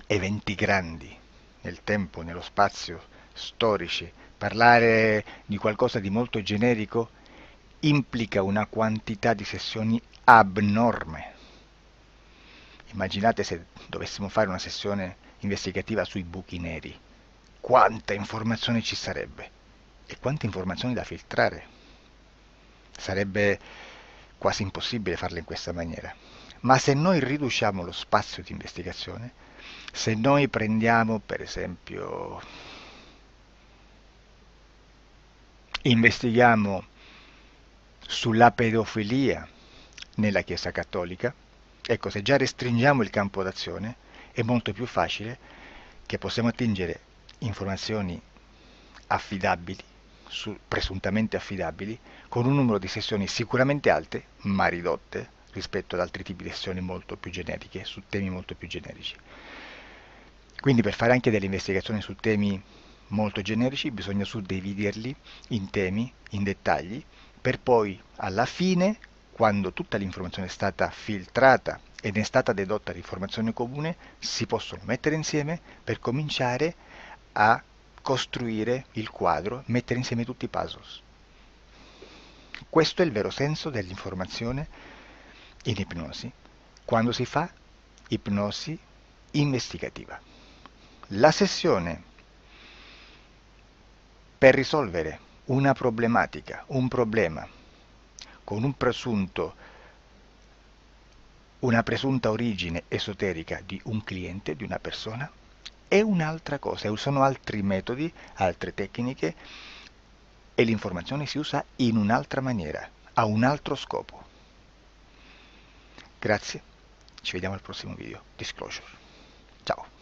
eventi grandi nel tempo, nello spazio, storici, parlare di qualcosa di molto generico implica una quantità di sessioni abnorme. Immaginate se dovessimo fare una sessione investigativa sui buchi neri. Quanta informazione ci sarebbe e quante informazioni da filtrare. Sarebbe quasi impossibile farlo in questa maniera. Ma se noi riduciamo lo spazio di investigazione, se noi prendiamo per esempio, investighiamo sulla pedofilia nella Chiesa Cattolica, ecco, se già restringiamo il campo d'azione, è molto più facile che possiamo attingere informazioni affidabili, presuntamente affidabili, con un numero di sessioni sicuramente alte, ma ridotte rispetto ad altri tipi di sessioni molto più generiche, su temi molto più generici. Quindi per fare anche delle investigazioni su temi molto generici bisogna suddividerli in temi, in dettagli, per poi alla fine, quando tutta l'informazione è stata filtrata ed è stata dedotta l'informazione comune, si possono mettere insieme per cominciare a costruire il quadro, mettere insieme tutti i puzzles. Questo è il vero senso dell'informazione in ipnosi, quando si fa ipnosi investigativa. La sessione per risolvere una problematica, un problema, con una presunta origine esoterica di un cliente, di una persona, è un'altra cosa, sono altri metodi, altre tecniche e l'informazione si usa in un'altra maniera, ha un altro scopo. Grazie, ci vediamo al prossimo video. Disclosure. Ciao.